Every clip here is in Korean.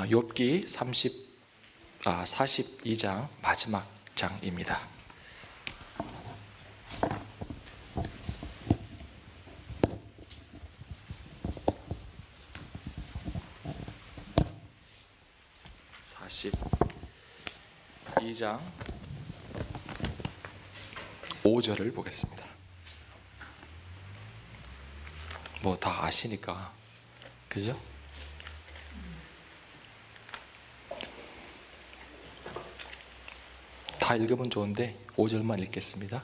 욥기 42장 마지막 장입니다. 이 장 5절을 보겠습니다. 뭐 다 아시니까, 그죠? 다 읽으면 좋은데 5절만 읽겠습니다.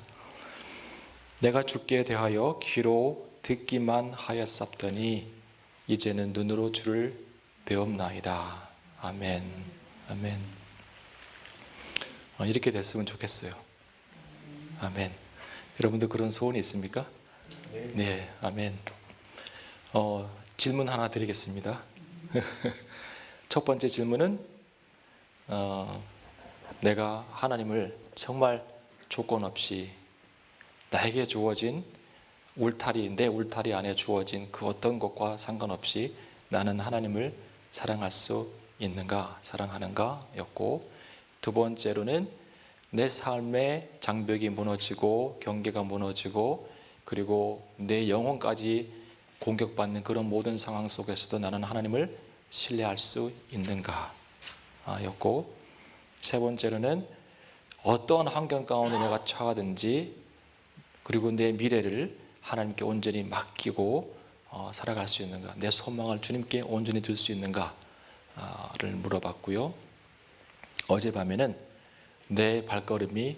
내가 주께 대하여 귀로 듣기만 하였sap더니 이제는 눈으로 주를 배움나이다. 아멘. 아멘. 이렇게 됐으면 좋겠어요. 아멘. 여러분들 그런 소원이 있습니까? 네, 아멘. 질문 하나 드리겠습니다. 첫 번째 질문은 내가 하나님을 정말 조건 없이 나에게 주어진 내 울타리 안에 주어진 그 어떤 것과 상관없이 나는 하나님을 사랑할 수 있는가, 사랑하는가 였고, 두 번째로는 내 삶의 장벽이 무너지고 경계가 무너지고 그리고 내 영혼까지 공격받는 그런 모든 상황 속에서도 나는 하나님을 신뢰할 수 있는가 였고, 세 번째로는 어떠한 환경 가운데 내가 처하든지 그리고 내 미래를 하나님께 온전히 맡기고 살아갈 수 있는가, 내 소망을 주님께 온전히 둘 수 있는가를 물어봤고요. 어젯밤에는 내 발걸음이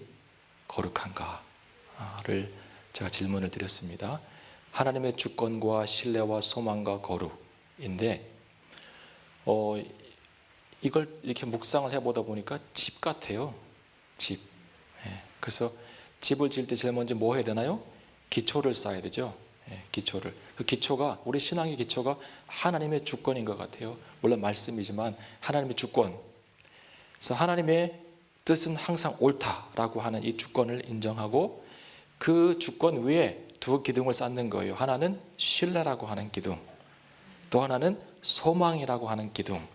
거룩한가를 제가 질문을 드렸습니다. 하나님의 주권과 신뢰와 소망과 거룩인데 이걸 이렇게 묵상을 해보다 보니까 집 같아요. 집. 그래서 집을 지을 때 제일 먼저 뭐 해야 되나요? 기초를 쌓아야 되죠. 기초를. 그 기초가, 우리 신앙의 기초가 하나님의 주권인 것 같아요. 물론 말씀이지만 하나님의 주권. 그래서 하나님의 뜻은 항상 옳다라고 하는 이 주권을 인정하고 그 주권 위에 두 기둥을 쌓는 거예요. 하나는 신뢰라고 하는 기둥, 또 하나는 소망이라고 하는 기둥.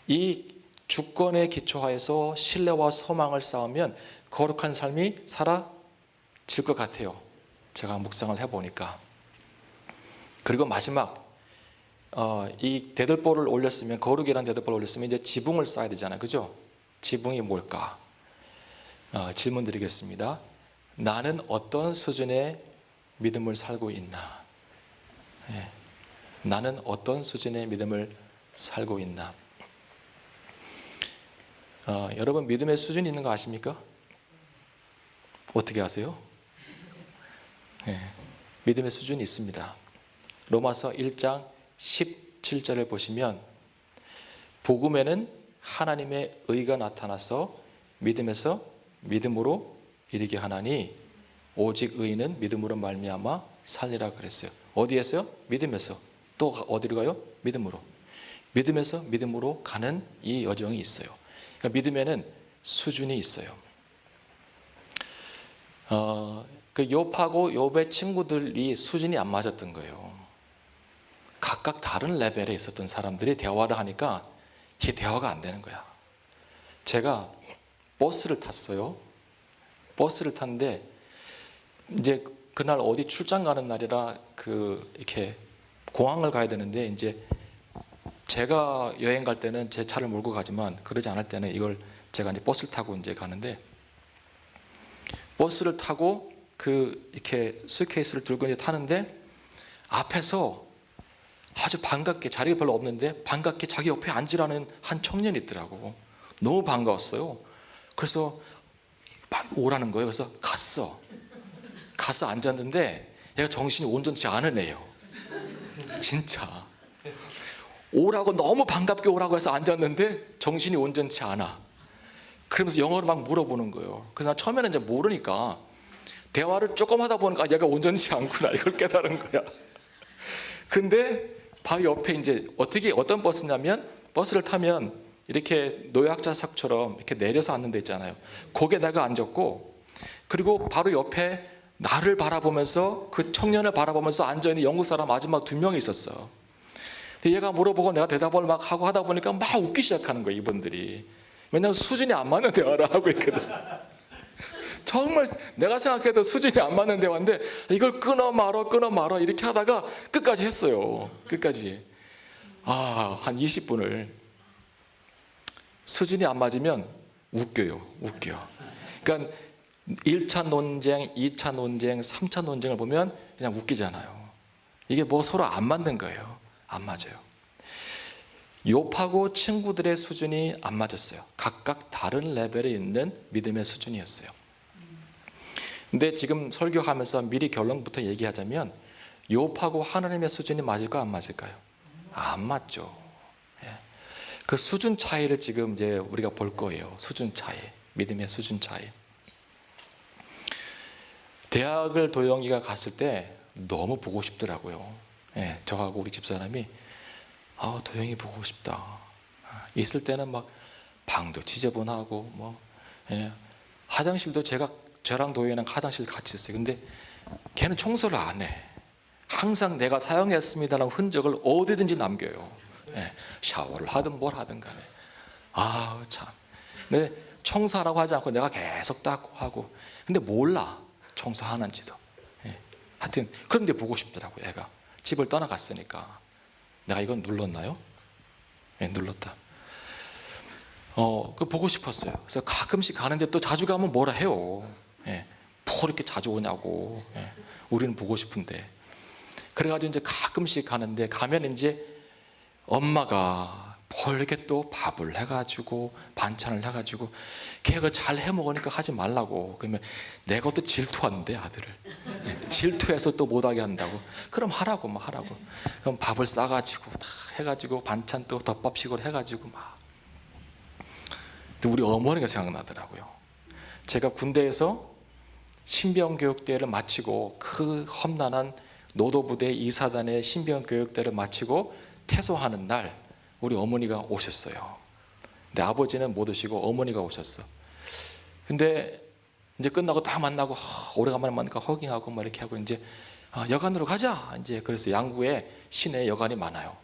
이 주권의 기초하에서 신뢰와 소망을 쌓으면 거룩한 삶이 살아질 것 같아요. 제가 묵상을 해보니까. 그리고 마지막 이 대들보를 올렸으면, 거룩이라는 대들보를 올렸으면 이제 지붕을 쌓아야 되잖아요. 그죠? 지붕이 뭘까? 질문 드리겠습니다. 나는 어떤 수준의 믿음을 살고 있나? 나는 어떤 수준의 믿음을 살고 있나? 여러분 믿음의 수준이 있는 거 아십니까? 어떻게 아세요? 믿음의 수준이 있습니다. 로마서 1장 17절을 보시면 복음에는 하나님의 의가 나타나서 믿음에서 믿음으로 이르게 하나니 오직 의인은 믿음으로 말미암아 살리라 그랬어요. 어디에서요? 믿음에서. 또 어디로 가요? 믿음으로. 믿음에서 믿음으로 가는 이 여정이 있어요. 그러니까 믿음에는 수준이 있어요. 그 욥하고 욥의 친구들이 수준이 안 맞았던 거예요. 각각 다른 레벨에 있었던 사람들이 대화를 하니까 이게 대화가 안 되는 거야. 제가 버스를 탔어요. 버스를 탔는데 이제 그날 어디 출장 가는 날이라 이렇게 공항을 가야 되는데, 이제 제가 여행 갈 때는 제 차를 몰고 가지만 그러지 않을 때는 이걸 제가 이제 버스를 타고 이제 가는데, 버스를 타고 이렇게 수트케이스를 들고 이제 타는데 앞에서 아주 반갑게, 자리가 별로 없는데 반갑게 자기 옆에 앉으라는 한 청년이 있더라고. 너무 반가웠어요. 그래서 막 오라는 거예요. 그래서 가서 앉았는데 얘가 정신이 온전치 않은 애예요. 진짜 오라고, 너무 반갑게 오라고 해서 앉았는데 정신이 온전치 않아. 그러면서 영어로 막 물어보는 거예요. 그래서 나 처음에는 이제 모르니까 대화를 조금 하다 보니까 얘가 온전치 않구나, 이걸 깨달은 거야. 근데 바로 옆에 이제 어떤 버스냐면, 버스를 타면 이렇게 노약자석처럼 이렇게 내려서 앉는 데 있잖아요. 거기에다가 앉았고, 그리고 바로 옆에 나를 바라보면서, 그 청년을 바라보면서 앉아있는 영국 사람 마지막 2명이 있었어. 얘가 물어보고 내가 대답을 막 하고 하다 보니까 막 웃기 시작하는 거예요, 이분들이. 왜냐하면 수준이 안 맞는 대화를 하고 있거든. 정말 내가 생각해도 수준이 안 맞는 대화인데 이걸 끊어 말어 이렇게 하다가 끝까지 했어요. 끝까지. 한 20분을. 수준이 안 맞으면 웃겨요. 그러니까 1차 논쟁, 2차 논쟁, 3차 논쟁을 보면 그냥 웃기잖아요. 이게 뭐 서로 안 맞는 거예요. 안 맞아요. 욥하고 친구들의 수준이 안 맞았어요. 각각 다른 레벨에 있는 믿음의 수준이었어요. 근데 지금 설교하면서 미리 결론부터 얘기하자면 욥하고 하나님의 수준이 맞을까 안 맞을까요? 안 맞죠. 그 수준 차이를 지금 이제 우리가 볼 거예요. 수준 차이, 믿음의 수준 차이. 대학을 도영이가 갔을 때 너무 보고 싶더라고요. 저하고 우리 집사람이 도영이 보고 싶다. 있을 때는 막 방도 지저분하고 화장실도 저랑 도영이랑 화장실 같이 있어요. 근데 걔는 청소를 안 해. 항상 내가 사용했습니다라는 흔적을 어디든지 남겨요. 샤워를 하든 뭘 하든 간에. 참. 근데 청소하라고 하지 않고 내가 계속 닦고 하고. 근데 몰라. 청소하는지도. 하여튼 그런데 보고 싶더라고 애가. 집을 떠나갔으니까. 내가 이건 눌렀나요? 눌렀다. 그 보고 싶었어요. 그래서 가끔씩 가는데 또 자주 가면 뭐라 해요. 뭐 이렇게 자주 오냐고. 우리는 보고 싶은데. 그래가지고 이제 가끔씩 가는데 가면 이제 엄마가 뭘 이렇게 또 밥을 해가지고 반찬을 해가지고 걔가 잘 해먹으니까 하지 말라고. 그러면 내가 또 질투하는데 아들을. 질투해서 또 못하게 한다고. 그럼 하라고 하라고. 그럼 밥을 싸가지고 다 해가지고 반찬 또 덮밥식으로 해가지고 막. 우리 어머니가 생각나더라고요. 제가 군대에서 신병교육대를 마치고 그 험난한 노도부대 2사단의 신병교육대를 마치고 퇴소하는 날 우리 어머니가 오셨어요. 근데 아버지는 못 오시고 어머니가 오셨어. 근데 이제 끝나고 다 만나고 오래간만에 만나니까 허깅하고 막 이렇게 하고 이제 여관으로 가자. 이제 그래서 양구에 시내에 여관이 많아요.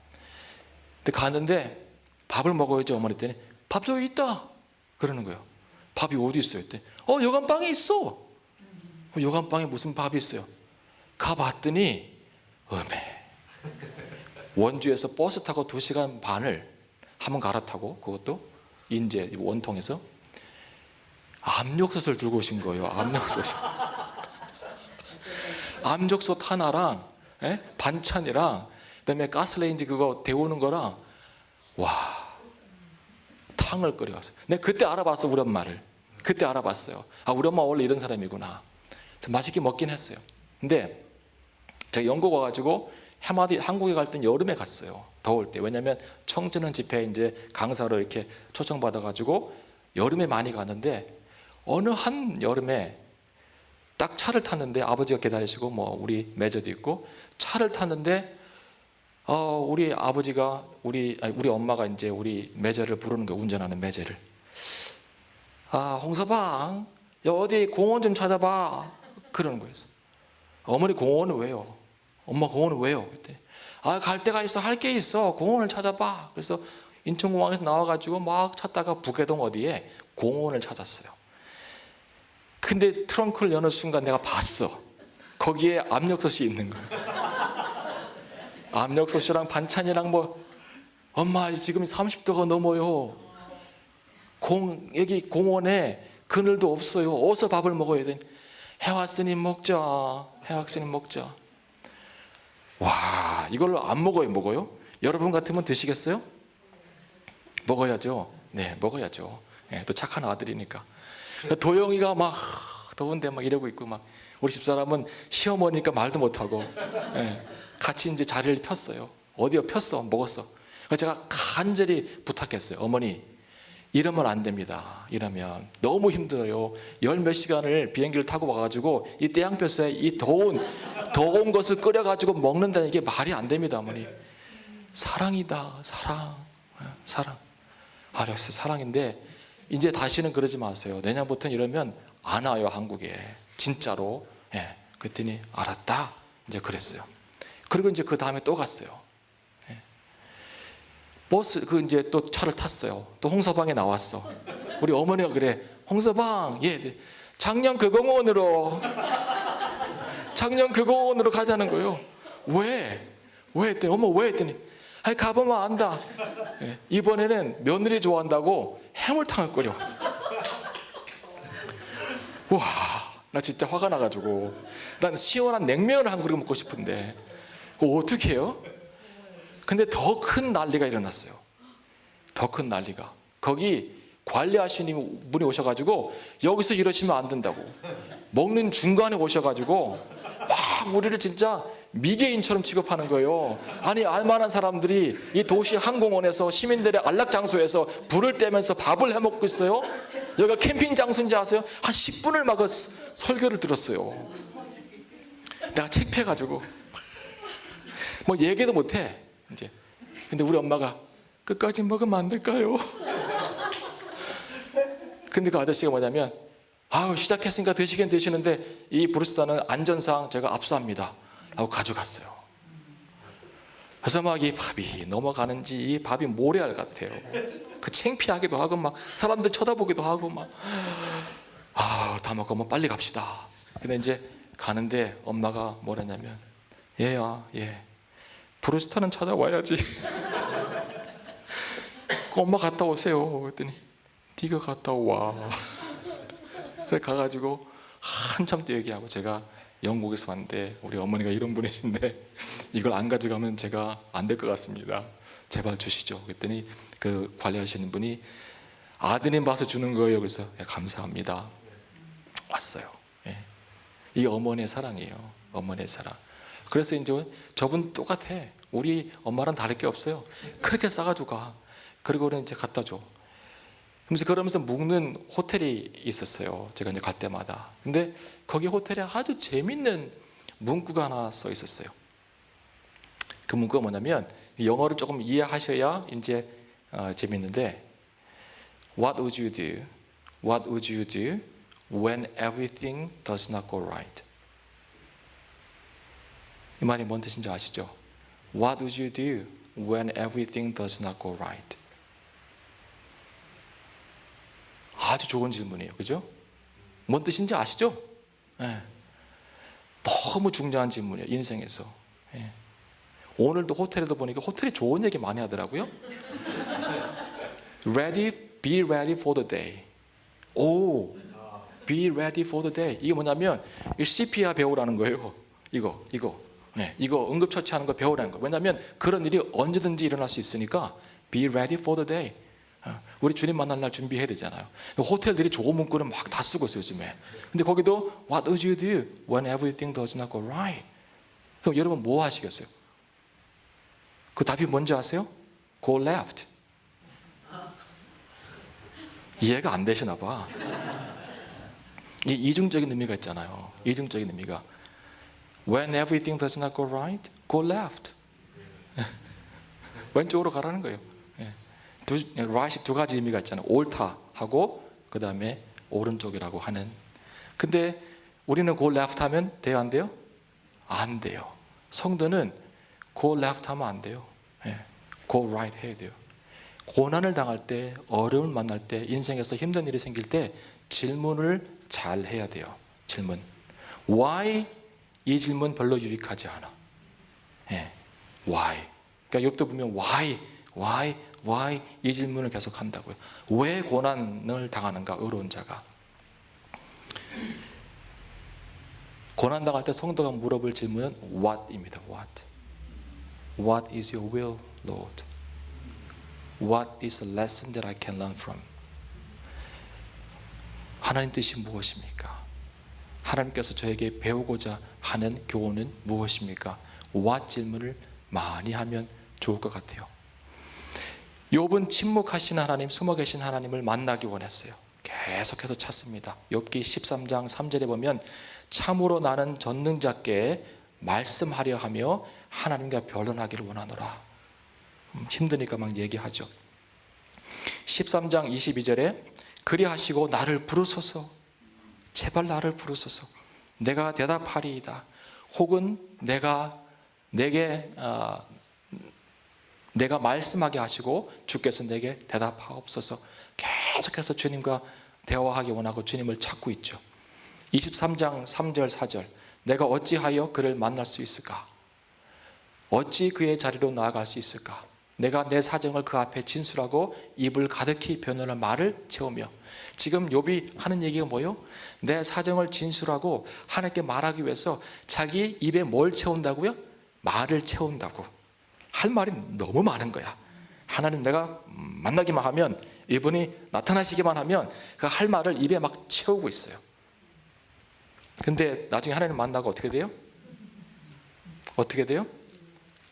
근데 갔는데 밥을 먹어야지. 어머니 때문에 밥 저기 있다 그러는 거예요. 밥이 어디 있어요? 그때 여관방에 있어. 여관방에 무슨 밥이 있어요? 가봤더니 원주에서 버스 타고 2시간 반을 한번 갈아타고 그것도 인제 원통에서 압력솥을 들고 오신 거예요. 압력솥을. 압력솥 하나랑 반찬이랑 그다음에 가스레인지 그거 데우는 거랑 탕을 끓여왔어요. 내가 그때 알아봤어. 우리 엄마를. 그때 알아봤어요. 우리 엄마 원래 이런 사람이구나. 맛있게 먹긴 했어요. 근데 제가 영국 와가지고 해마디 한국에 갈 땐 여름에 갔어요. 더울 때. 왜냐하면 청소년 집회 이제 강사로 이렇게 초청받아가지고 여름에 많이 갔는데 어느 한 여름에 딱 차를 탔는데 아버지가 기다리시고 우리 매저도 있고 차를 탔는데 우리 아버지가 우리 엄마가 이제 우리 매저를 부르는 거예요. 운전하는 매저를. 홍서방 어디 공원 좀 찾아봐 그러는 거예요. 어머니 공원은 왜요? 엄마 공원은 왜요? 그때 갈 데가 있어. 할 게 있어. 공원을 찾아봐. 그래서 인천공항에서 나와가지고 막 찾다가 북해동 어디에 공원을 찾았어요. 근데 트렁크를 여는 순간 내가 봤어. 거기에 압력솥이 있는 거예요. 압력솥이랑 반찬이랑 엄마 지금 30도가 넘어요. 여기 공원에 그늘도 없어요. 어디서 밥을 먹어야 돼? 해왔으니 먹자. 해왔으니 먹자. 이걸 안 먹어요? 여러분 같으면 드시겠어요? 먹어야죠. 네, 먹어야죠. 또 착한 아들이니까. 도영이가 막 더운데 막 이러고 있고 우리 집사람은 시어머니니까 말도 못하고 같이 이제 자리를 폈어요. 어디요? 폈어. 먹었어. 제가 간절히 부탁했어요. 어머니 이러면 안 됩니다. 이러면 너무 힘들어요. 10몇 시간을 비행기를 타고 와가지고 이 태양볕에 이 더운 것을 끓여가지고 먹는다는 이게 말이 안 됩니다. 어머니 사랑이다. 사랑. 알았어요. 사랑인데 이제 다시는 그러지 마세요. 내년부터는 이러면 안 와요. 한국에 진짜로. 그랬더니 알았다. 이제 그랬어요. 그리고 이제 그 다음에 또 갔어요. 버스 이제 또 차를 탔어요. 또 홍서방에 나왔어. 우리 어머니가 그래. 홍서방, 예, 작년 교공원으로 가자는 거예요. 왜? 했더니 어머 왜 했더니 아니 가보면 안다. 예, 이번에는 며느리 좋아한다고 해물탕을 끓여왔어. 와, 나 진짜 화가 나가지고 난 시원한 냉면을 한 그릇 먹고 싶은데 그거 어떻게 해요? 근데 더 큰 난리가 일어났어요. 더 큰 난리가. 거기 관리하시는 분이 오셔가지고 여기서 이러시면 안 된다고. 먹는 중간에 오셔가지고 막 우리를 진짜 미개인처럼 취급하는 거예요. 아니 알만한 사람들이 이 도시 항공원에서 시민들의 안락장소에서 불을 떼면서 밥을 해먹고 있어요. 여기가 캠핑 장소인지 아세요? 한 10분을 막 설교를 들었어요. 내가 창피해가지고 뭐 얘기도 못해 이제. 근데 우리 엄마가 끝까지 먹으면 안 될까요? 근데 그 아저씨가 뭐냐면 아우 시작했으니까 드시긴 드시는데 이 브루스타는 안전상 제가 압수합니다 라고 가져갔어요. 그래서 막 이 밥이 넘어가는지 이 밥이 모래알 같아요. 그 창피하기도 하고 막 사람들 쳐다보기도 하고 막 다 먹고 뭐 빨리 갑시다. 근데 이제 가는데 엄마가 뭐랬냐면 얘야 얘 브루스타는 찾아와야지. 그 엄마 갔다 오세요. 그랬더니 네가 갔다 와. 그래서 가가지고 한참 또 얘기하고 제가 영국에서 왔는데 우리 어머니가 이런 분이신데 이걸 안 가져가면 제가 안 될 것 같습니다. 제발 주시죠. 그랬더니 그 관리하시는 분이 아드님 봐서 주는 거예요. 그래서 감사합니다. 왔어요. 예. 이게 어머니의 사랑이에요. 어머니의 사랑. 그래서 이제 저분 똑같아. 우리 엄마랑 다를 게 없어요. 그렇게 싸가지고 가. 그리고는 이제 갖다 줘. 그러면서 묵는 호텔이 있었어요. 제가 이제 갈 때마다. 근데 거기 호텔에 아주 재밌는 문구가 하나 써 있었어요. 그 문구가 뭐냐면 영어를 조금 이해하셔야 이제 재밌는데 What would you do? What would you do when everything does not go right? 이 말이 뭔 뜻인지 아시죠? What would you do when everything does not go right? 아주 좋은 질문이에요. 그죠? 뭔 뜻인지 아시죠? 네. 너무 중요한 질문이에요. 인생에서. 네. 오늘도 호텔에도 보니까 호텔이 좋은 얘기 많이 하더라고요. be ready for the day. 오, be ready for the day. 이게 뭐냐면 CPR 배우라는 거예요. 이거. 네, 이거 응급처치하는 거 배우라는 거예요. 왜냐하면 그런 일이 언제든지 일어날 수 있으니까 be ready for the day. 우리 주님 만날 날 준비해야 되잖아요. 호텔들이 좋은 문구를 막 다 쓰고 있어요 요즘에. 근데 거기도 What would you do when everything does not go right? 그럼 여러분 뭐 하시겠어요? 그 답이 뭔지 아세요? Go left. 이해가 안 되시나 봐. 이 이중적인 의미가 있잖아요. 이중적인 의미가 When everything does not go right, go left. 왼쪽으로 가라는 거예요. right이 두 가지 의미가 있잖아요. 옳다하고 그 다음에 오른쪽이라고 하는. 근데 우리는 go left 하면 돼요 안 돼요? 안 돼요. 성도는 go left 하면 안 돼요. go right 해야 돼요. 고난을 당할 때, 어려움을 만날 때, 인생에서 힘든 일이 생길 때 질문을 잘 해야 돼요. 질문. Why? 이 질문 별로 유익하지 않아. Why? 그러니까 여기도 보면 why 이 질문을 계속 한다고요. 왜 고난을 당하는가? 의로운 자가. 고난 당할 때 성도가 물어볼 질문은 what입니다. What is your will, Lord? What is the lesson that I can learn from? 하나님 뜻이 무엇입니까? 하나님께서 저에게 배우고자 하는 교훈은 무엇입니까? what 질문을 많이 하면 좋을 것 같아요. 욥은 침묵하신 하나님, 숨어 계신 하나님을 만나기 원했어요. 계속해서 찾습니다. 욥기 13장 3절에 보면 참으로 나는 전능자께 말씀하려 하며 하나님과 변론하기를 원하노라. 힘드니까 막 얘기하죠. 13장 22절에 그리하시고 나를 부르소서, 제발 나를 부르소서, 내가 대답하리이다. 혹은 내가 내게 내가 말씀하게 하시고 주께서 내게 대답하옵소서. 계속해서 주님과 대화하기 원하고 주님을 찾고 있죠. 23장 3절 4절 내가 어찌하여 그를 만날 수 있을까? 어찌 그의 자리로 나아갈 수 있을까? 내가 내 사정을 그 앞에 진술하고 입을 가득히 변호할 말을 채우며. 지금 욥이 하는 얘기가 뭐예요? 내 사정을 진술하고 하나님께 말하기 위해서 자기 입에 뭘 채운다고요? 말을 채운다고. 할 말이 너무 많은 거야. 하나님 내가 만나기만 하면, 이분이 나타나시기만 하면 그 할 말을 입에 막 채우고 있어요. 근데 나중에 하나님 만나고 어떻게 돼요? 어떻게 돼요?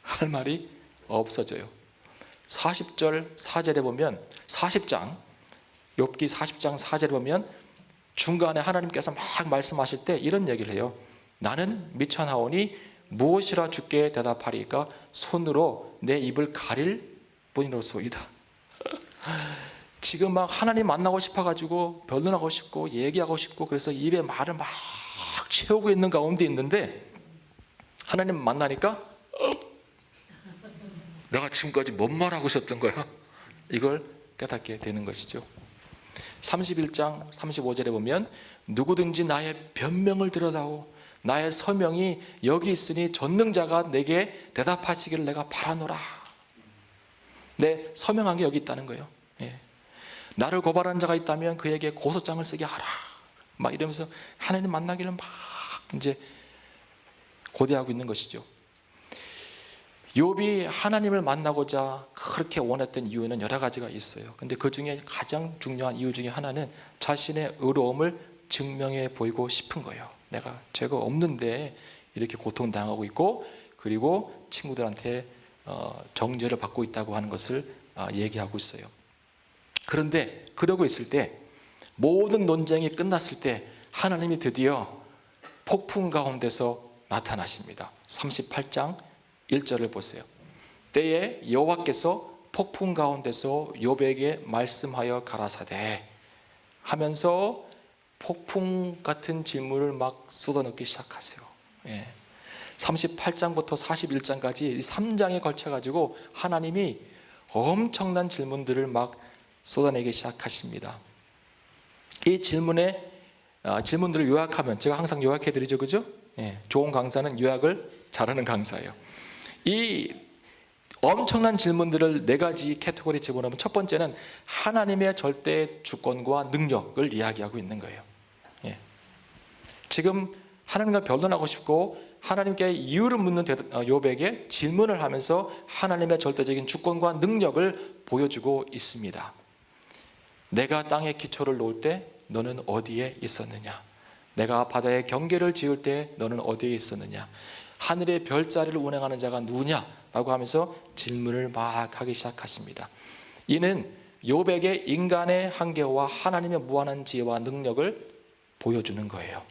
할 말이 없어져요. 40절 4절에 보면, 40장 욥기 40장 4절에 보면 중간에 하나님께서 막 말씀하실 때 이런 얘기를 해요. 나는 미천하오니 무엇이라 주께 대답하리까? 손으로 내 입을 가릴 뿐이로소이다. 지금 막 하나님 만나고 싶어가지고 변론하고 싶고 얘기하고 싶고, 그래서 입에 말을 막 채우고 있는 가운데 있는데 하나님 만나니까 내가 지금까지 뭔 말하고 있었던 거야? 이걸 깨닫게 되는 것이죠. 31장 35절에 보면 누구든지 나의 변명을 들여다오. 나의 서명이 여기 있으니 전능자가 내게 대답하시기를 내가 바라노라. 내 서명한 게 여기 있다는 거예요. 예. 나를 고발한 자가 있다면 그에게 고소장을 쓰게 하라. 막 이러면서 하나님 만나기를 막 이제 고대하고 있는 것이죠. 욥이 하나님을 만나고자 그렇게 원했던 이유는 여러 가지가 있어요. 근데 그 중에 가장 중요한 이유 중에 하나는 자신의 의로움을 증명해 보이고 싶은 거예요. 내가 죄가 없는데 이렇게 고통당하고 있고, 그리고 친구들한테 정죄를 받고 있다고 하는 것을 얘기하고 있어요. 그런데 그러고 있을 때, 모든 논쟁이 끝났을 때 하나님이 드디어 폭풍 가운데서 나타나십니다. 38장 1절을 보세요. 때에 여호와께서 폭풍 가운데서 욥에게 말씀하여 가라사대 하면서 폭풍 같은 질문을 막 쏟아넣기 시작하세요. 38장부터 41장까지 이 3장에 걸쳐가지고 하나님이 엄청난 질문들을 막 쏟아내기 시작하십니다. 이 질문들을 요약하면, 제가 항상 요약해드리죠, 그죠? 좋은 강사는 요약을 잘하는 강사예요. 이 엄청난 질문들을 4가지 카테고리에 집어넣으면, 첫 번째는 하나님의 절대 주권과 능력을 이야기하고 있는 거예요. 지금 하나님과 변론하고 싶고 하나님께 이유를 묻는 욥에게 질문을 하면서 하나님의 절대적인 주권과 능력을 보여주고 있습니다. 내가 땅에 기초를 놓을 때 너는 어디에 있었느냐? 내가 바다에 경계를 지을 때 너는 어디에 있었느냐? 하늘의 별자리를 운행하는 자가 누구냐? 라고 하면서 질문을 막 하기 시작하십니다. 이는 욥에게 인간의 한계와 하나님의 무한한 지혜와 능력을 보여주는 거예요.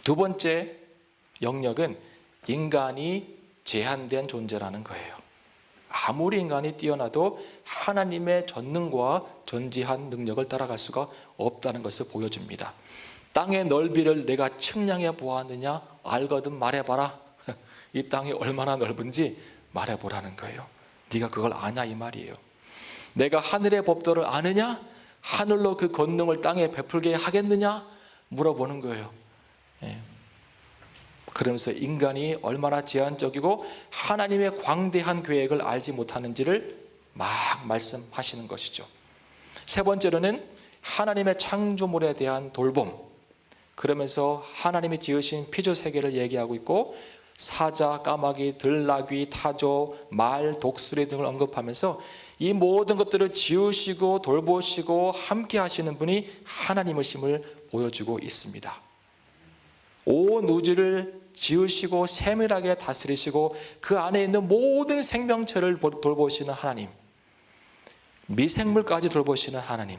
두 번째 영역은 인간이 제한된 존재라는 거예요. 아무리 인간이 뛰어나도 하나님의 전능과 전지한 능력을 따라갈 수가 없다는 것을 보여줍니다. 땅의 넓이를 내가 측량해 보았느냐? 알거든 말해봐라. 이 땅이 얼마나 넓은지 말해보라는 거예요. 네가 그걸 아냐 이 말이에요. 내가 하늘의 법도를 아느냐? 하늘로 그 권능을 땅에 베풀게 하겠느냐? 물어보는 거예요. 그러면서 인간이 얼마나 제한적이고 하나님의 광대한 계획을 알지 못하는지를 막 말씀하시는 것이죠. 세 번째로는 하나님의 창조물에 대한 돌봄, 그러면서 하나님이 지으신 피조 세계를 얘기하고 있고, 사자, 까마귀, 들나귀, 타조, 말, 독수리 등을 언급하면서 이 모든 것들을 지으시고 돌보시고 함께 하시는 분이 하나님이심을 보여주고 있습니다. 온 우주를 지으시고 세밀하게 다스리시고 그 안에 있는 모든 생명체를 돌보시는 하나님, 미생물까지 돌보시는 하나님,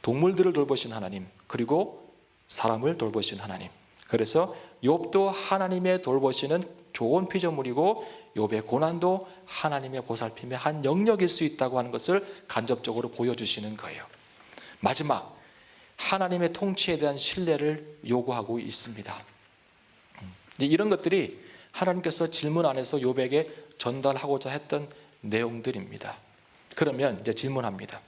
동물들을 돌보시는 하나님, 그리고 사람을 돌보시는 하나님. 그래서 욥도 하나님의 돌보시는 좋은 피조물이고 욥의 고난도 하나님의 보살핌의 한 영역일 수 있다고 하는 것을 간접적으로 보여주시는 거예요. 마지막, 하나님의 통치에 대한 신뢰를 요구하고 있습니다. 이런 것들이 하나님께서 질문 안에서 욥에게 전달하고자 했던 내용들입니다. 그러면 이제 질문합니다.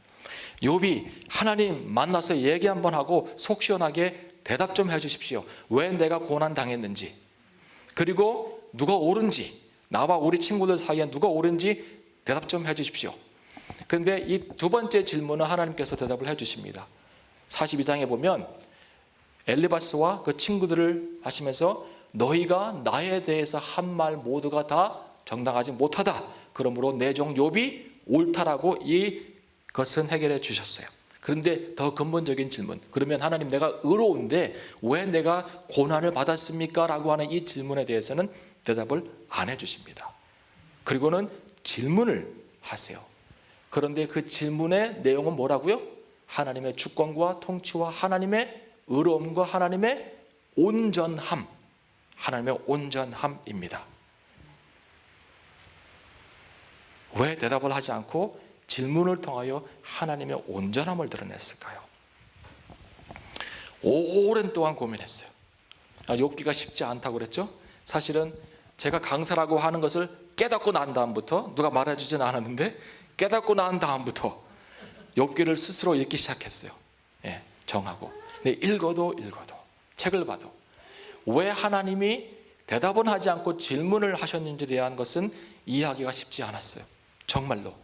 욥이 하나님 만나서 얘기 한번 하고 속 시원하게 대답 좀 해주십시오. 왜 내가 고난 당했는지, 그리고 누가 옳은지, 나와 우리 친구들 사이에 누가 옳은지 대답 좀 해주십시오. 그런데 이 두 번째 질문은 하나님께서 대답을 해주십니다. 42장에 보면 엘리바스와 그 친구들을 하시면서 너희가 나에 대해서 한 말 모두가 다 정당하지 못하다. 그러므로 내 종 욥이 옳다라고 이것은 해결해 주셨어요. 그런데 더 근본적인 질문, 그러면 하나님 내가 의로운데 왜 내가 고난을 받았습니까? 라고 하는 이 질문에 대해서는 대답을 안 해주십니다. 그리고는 질문을 하세요. 그런데 그 질문의 내용은 뭐라고요? 하나님의 주권과 통치와 하나님의 의로움과 하나님의 온전함, 하나님의 온전함입니다. 왜 대답을 하지 않고 질문을 통하여 하나님의 온전함을 드러냈을까요? 오랜 동안 고민했어요. 욥기가 쉽지 않다고 그랬죠? 사실은 제가 강사라고 하는 것을 깨닫고 난 다음부터, 누가 말해주지는 않았는데 깨닫고 난 다음부터 욥기를 스스로 읽기 시작했어요. 예, 정하고. 근데 읽어도 책을 봐도 왜 하나님이 대답은 하지 않고 질문을 하셨는지에 대한 것은 이해하기가 쉽지 않았어요. 정말로.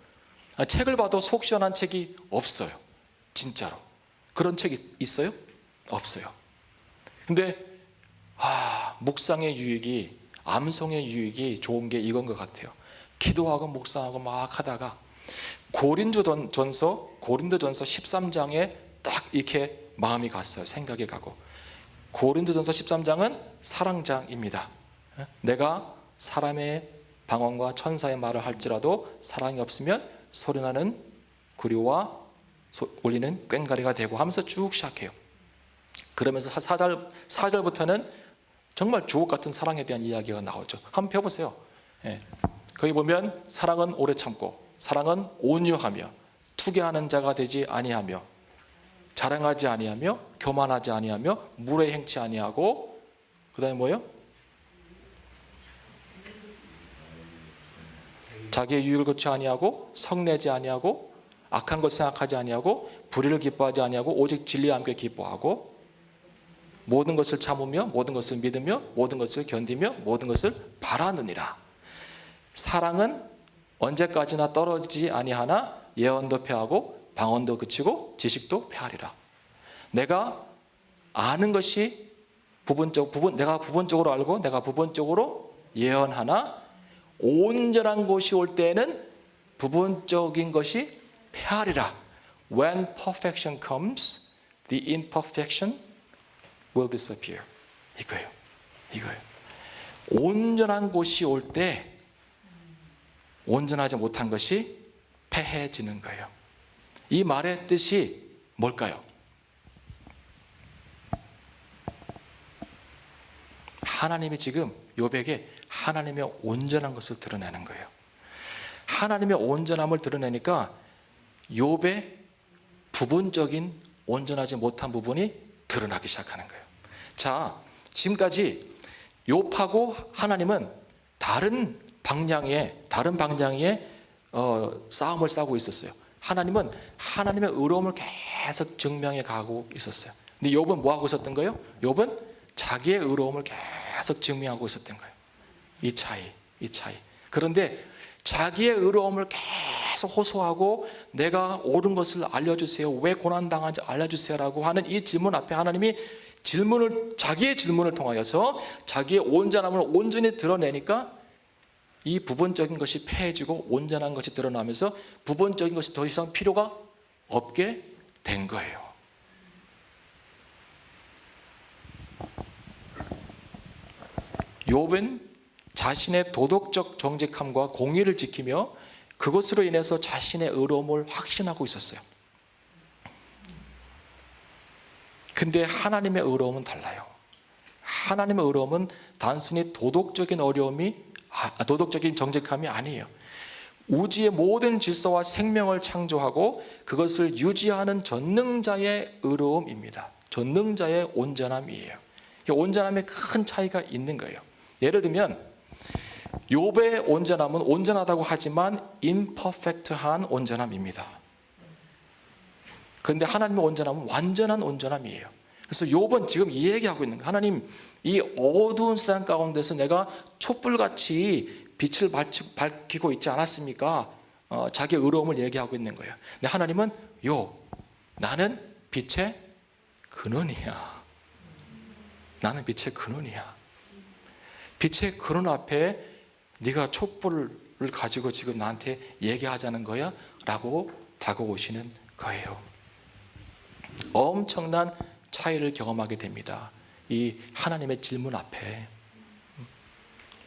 책을 봐도 속 시원한 책이 없어요. 진짜로. 그런 책이 있어요? 없어요. 근데 묵상의 유익이, 암송의 유익이 좋은 게 이건 것 같아요. 기도하고 묵상하고 막 하다가 고린도전서 13장에 딱 이렇게 마음이 갔어요. 생각이 가고. 고린도전서 13장은 사랑장입니다. 내가 사람의 방언과 천사의 말을 할지라도 사랑이 없으면 소리나는 구류와 울리는 꽹과리가 되고 하면서 쭉 시작해요. 그러면서 4절부터는 정말 주옥 같은 사랑에 대한 이야기가 나오죠. 한번 펴보세요. 예. 거기 보면 사랑은 오래 참고, 사랑은 온유하며, 투개하는 자가 되지 아니하며, 자랑하지 아니하며, 교만하지 아니하며, 물에 행치 아니하고, 그 다음에 뭐예요? 자기의 유익을 거치 아니하고, 성내지 아니하고, 악한 것 생각하지 아니하고, 불의를 기뻐하지 아니하고, 오직 진리와 함께 기뻐하고, 모든 것을 참으며, 모든 것을 믿으며, 모든 것을 견디며, 모든 것을 바라느니라. 사랑은 언제까지나 떨어지지 아니하나 예언도 패하고 방언도 그치고 지식도 패하리라. 내가 아는 것이 내가 부분적으로 알고 내가 부분적으로 예언하나 온전한 것이 올 때에는 부분적인 것이 패하리라. When perfection comes, the imperfection will disappear. 이거예요. 온전한 것이 올 때 온전하지 못한 것이 패해지는 거예요. 이 말의 뜻이 뭘까요? 하나님이 지금 욥에게 하나님의 온전한 것을 드러내는 거예요. 하나님의 온전함을 드러내니까 욥의 부분적인 온전하지 못한 부분이 드러나기 시작하는 거예요. 자, 지금까지 욥하고 하나님은 다른 방향의 싸움을 싸우고 있었어요. 하나님은 하나님의 의로움을 계속 증명해 가고 있었어요. 근데 욥은 뭐 하고 있었던 거예요? 욥은 자기의 의로움을 계속 증명하고 있었던 거예요. 이 차이. 그런데 자기의 의로움을 계속 호소하고 내가 옳은 것을 알려주세요. 왜 고난당한지 알려주세요라고 하는 이 질문 앞에 하나님이 자기의 질문을 통하여서 자기의 온전함을 온전히 드러내니까 이 부분적인 것이 패해지고 온전한 것이 드러나면서 부분적인 것이 더 이상 필요가 없게 된 거예요. 욥은 자신의 도덕적 정직함과 공의를 지키며 그것으로 인해서 자신의 의로움을 확신하고 있었어요. 근데 하나님의 의로움은 달라요. 하나님의 의로움은 단순히 도덕적인 정직함이 아니에요. 우주의 모든 질서와 생명을 창조하고 그것을 유지하는 전능자의 의로움입니다. 전능자의 온전함이에요. 온전함에 큰 차이가 있는 거예요. 예를 들면 욥의 온전함은 온전하다고 하지만 imperfect한 온전함입니다. 그런데 하나님의 온전함은 완전한 온전함이에요. 그래서 욥은 지금 이 얘기하고 있는 거예요. 하나님, 이 어두운 세상 가운데서 내가 촛불같이 빛을 밝히고 있지 않았습니까? 자기의 의로움을 얘기하고 있는 거예요. 근데 하나님은 욥, 나는 빛의 근원이야. 나는 빛의 근원이야. 빛의 근원 앞에 네가 촛불을 가지고 지금 나한테 얘기하자는 거야? 라고 다가오시는 거예요. 엄청난 차이를 경험하게 됩니다. 이 하나님의 질문 앞에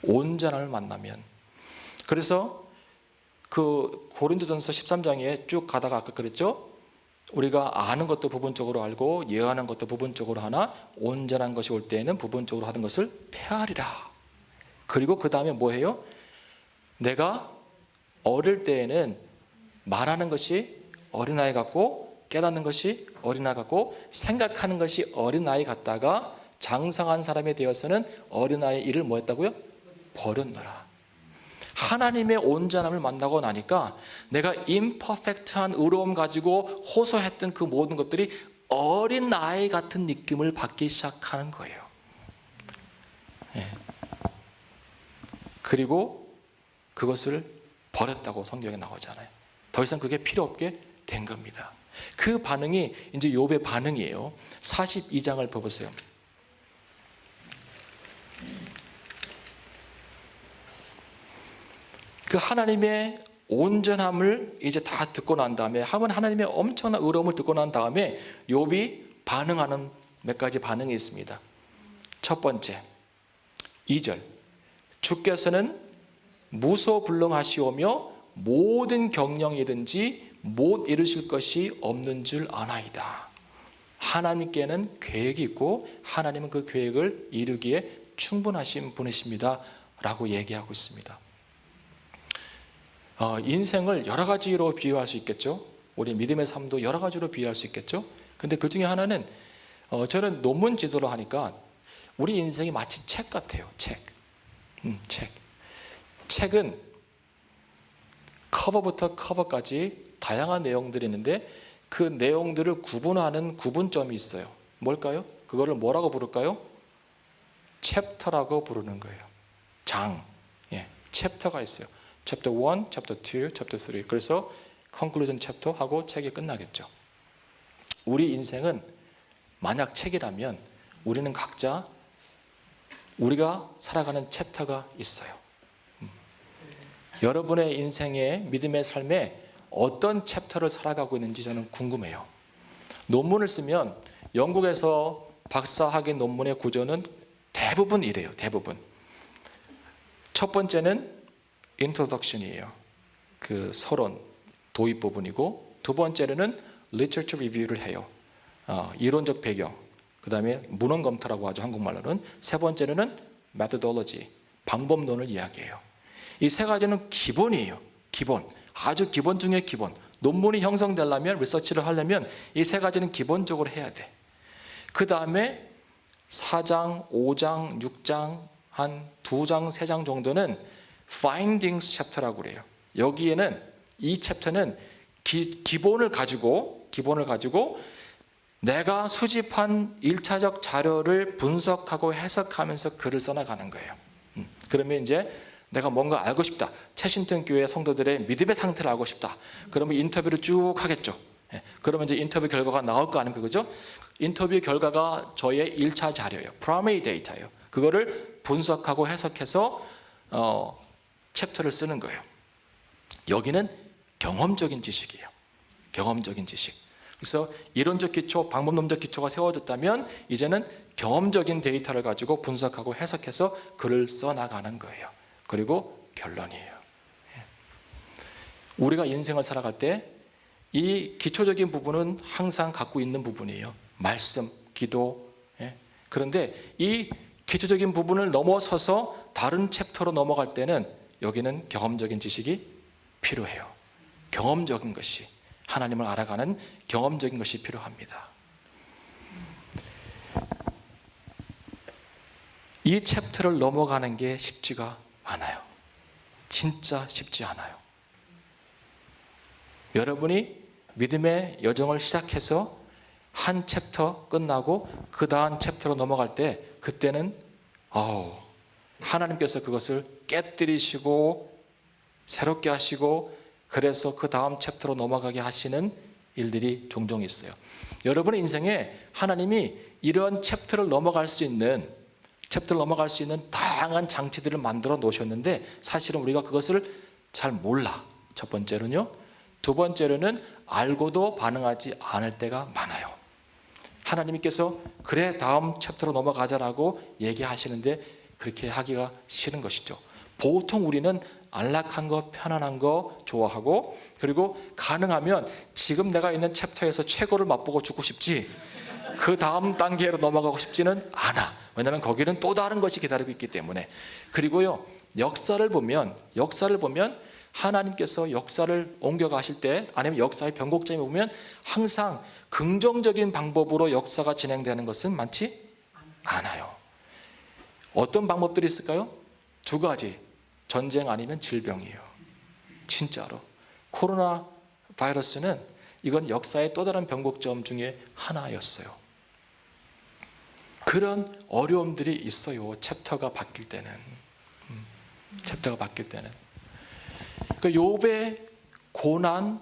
온전함을 만나면. 그래서 그 고린도전서 13장에 쭉 가다가 아까 그랬죠? 우리가 아는 것도 부분적으로 알고 예언하는 것도 부분적으로 하나 온전한 것이 올 때에는 부분적으로 하던 것을 폐하리라. 그리고 그 다음에 뭐예요? 내가 어릴 때에는 말하는 것이 어린아이 같고 깨닫는 것이 어린아이 같고 생각하는 것이 어린아이 같다가 장성한 사람이 되어서는 어린아이의 일을 뭐 했다고요? 버렸노라. 하나님의 온전함을 만나고 나니까 내가 임퍼펙트한 의로움 가지고 호소했던 그 모든 것들이 어린아이 같은 느낌을 받기 시작하는 거예요. 그리고 그것을 버렸다고 성경에 나오잖아요. 더 이상 그게 필요 없게 된 겁니다. 그 반응이 이제 욥의 반응이에요. 42장을 보세요. 그 하나님의 온전함을 이제 다 듣고 난 다음에 하나님의 엄청난 의로움을 듣고 난 다음에 욥이 반응하는 몇 가지 반응이 있습니다. 첫 번째, 2절. 주께서는 무소불능하시오며 모든 경영이든지 못 이루실 것이 없는 줄 아나이다. 하나님께는 계획이 있고 하나님은 그 계획을 이루기에 충분하신 분이십니다. 라고 얘기하고 있습니다. 인생을 여러 가지로 비유할 수 있겠죠. 우리 믿음의 삶도 여러 가지로 비유할 수 있겠죠. 근데 그 중에 하나는 저는 논문 지도를 하니까 우리 인생이 마치 책 같아요. 책. 책은 커버부터 커버까지 다양한 내용들이 있는데 그 내용들을 구분하는 구분점이 있어요. 뭘까요? 그거를 뭐라고 부를까요? 챕터라고 부르는 거예요. 장. 챕터가 있어요. 챕터 1, 챕터 2, 챕터 3. 그래서 conclusion 챕터 하고 책이 끝나겠죠. 우리 인생은 만약 책이라면 우리는 각자 우리가 살아가는 챕터가 있어요. 여러분의 인생의 믿음의 삶에 어떤 챕터를 살아가고 있는지 저는 궁금해요. 논문을 쓰면 영국에서 박사학위 논문의 구조는 대부분 이래요. 대부분. 첫 번째는 introduction이에요. 그 서론, 도입 부분이고 두 번째는 literature review를 해요. 이론적 배경, 그 다음에 문헌 검토라고 하죠. 한국말로는. 세 번째는 methodology, 방법론을 이야기해요. 이 세 가지는 기본이에요. 기본. 아주 기본 중에 기본. 논문이 형성되려면, 리서치를 하려면 이 세 가지는 기본적으로 해야 돼. 그 다음에 4장, 5장, 6장, 한 2장, 3장 정도는 findings 챕터라고 그래요. 여기에는 이 챕터는 기본을 가지고 내가 수집한 1차적 자료를 분석하고 해석하면서 글을 써나가는 거예요. 그러면 이제 내가 뭔가 알고 싶다. 채신턴 교회 성도들의 믿음의 상태를 알고 싶다. 그러면 인터뷰를 쭉 하겠죠. 그러면 이제 인터뷰 결과가 나올 거 아닙니까? 그죠? 인터뷰 결과가 저의 1차 자료예요. primary data예요. 그거를 분석하고 해석해서 챕터를 쓰는 거예요. 여기는 경험적인 지식이에요. 경험적인 지식. 그래서 이론적 기초, 방법론적 기초가 세워졌다면 이제는 경험적인 데이터를 가지고 분석하고 해석해서 글을 써나가는 거예요. 그리고 결론이에요. 우리가 인생을 살아갈 때 이 기초적인 부분은 항상 갖고 있는 부분이에요. 말씀, 기도. 그런데 이 기초적인 부분을 넘어서서 다른 챕터로 넘어갈 때는 여기는 경험적인 지식이 필요해요. 경험적인 것이, 하나님을 알아가는 경험적인 것이 필요합니다. 이 챕터를 넘어가는 게 쉽지가 않아요. 진짜 쉽지 않아요. 여러분이 믿음의 여정을 시작해서 한 챕터 끝나고 그 다음 챕터로 넘어갈 때 그때는 하나님께서 그것을 깨뜨리시고 새롭게 하시고 그래서 그 다음 챕터로 넘어가게 하시는 일들이 종종 있어요. 여러분의 인생에 하나님이 이런 챕터를 넘어갈 수 있는 다양한 장치들을 만들어 놓으셨는데 사실은 우리가 그것을 잘 몰라. 첫 번째로는요. 두 번째로는 알고도 반응하지 않을 때가 많아요. 하나님께서 그래 다음 챕터로 넘어가자라고 얘기하시는데 그렇게 하기가 싫은 것이죠. 보통 우리는 안락한 거, 편안한 거 좋아하고 그리고 가능하면 지금 내가 있는 챕터에서 최고를 맛보고 죽고 싶지 그 다음 단계로 넘어가고 싶지는 않아. 왜냐하면 거기는 또 다른 것이 기다리고 있기 때문에. 그리고요, 역사를 보면 하나님께서 역사를 옮겨가실 때 아니면 역사의 변곡점에 보면 항상 긍정적인 방법으로 역사가 진행되는 것은 많지 않아요. 어떤 방법들이 있을까요? 두 가지. 전쟁 아니면 질병이에요. 진짜로. 코로나 바이러스는 이건 역사의 또 다른 변곡점 중에 하나였어요. 그런 어려움들이 있어요. 챕터가 바뀔 때는. 그 욥의 고난,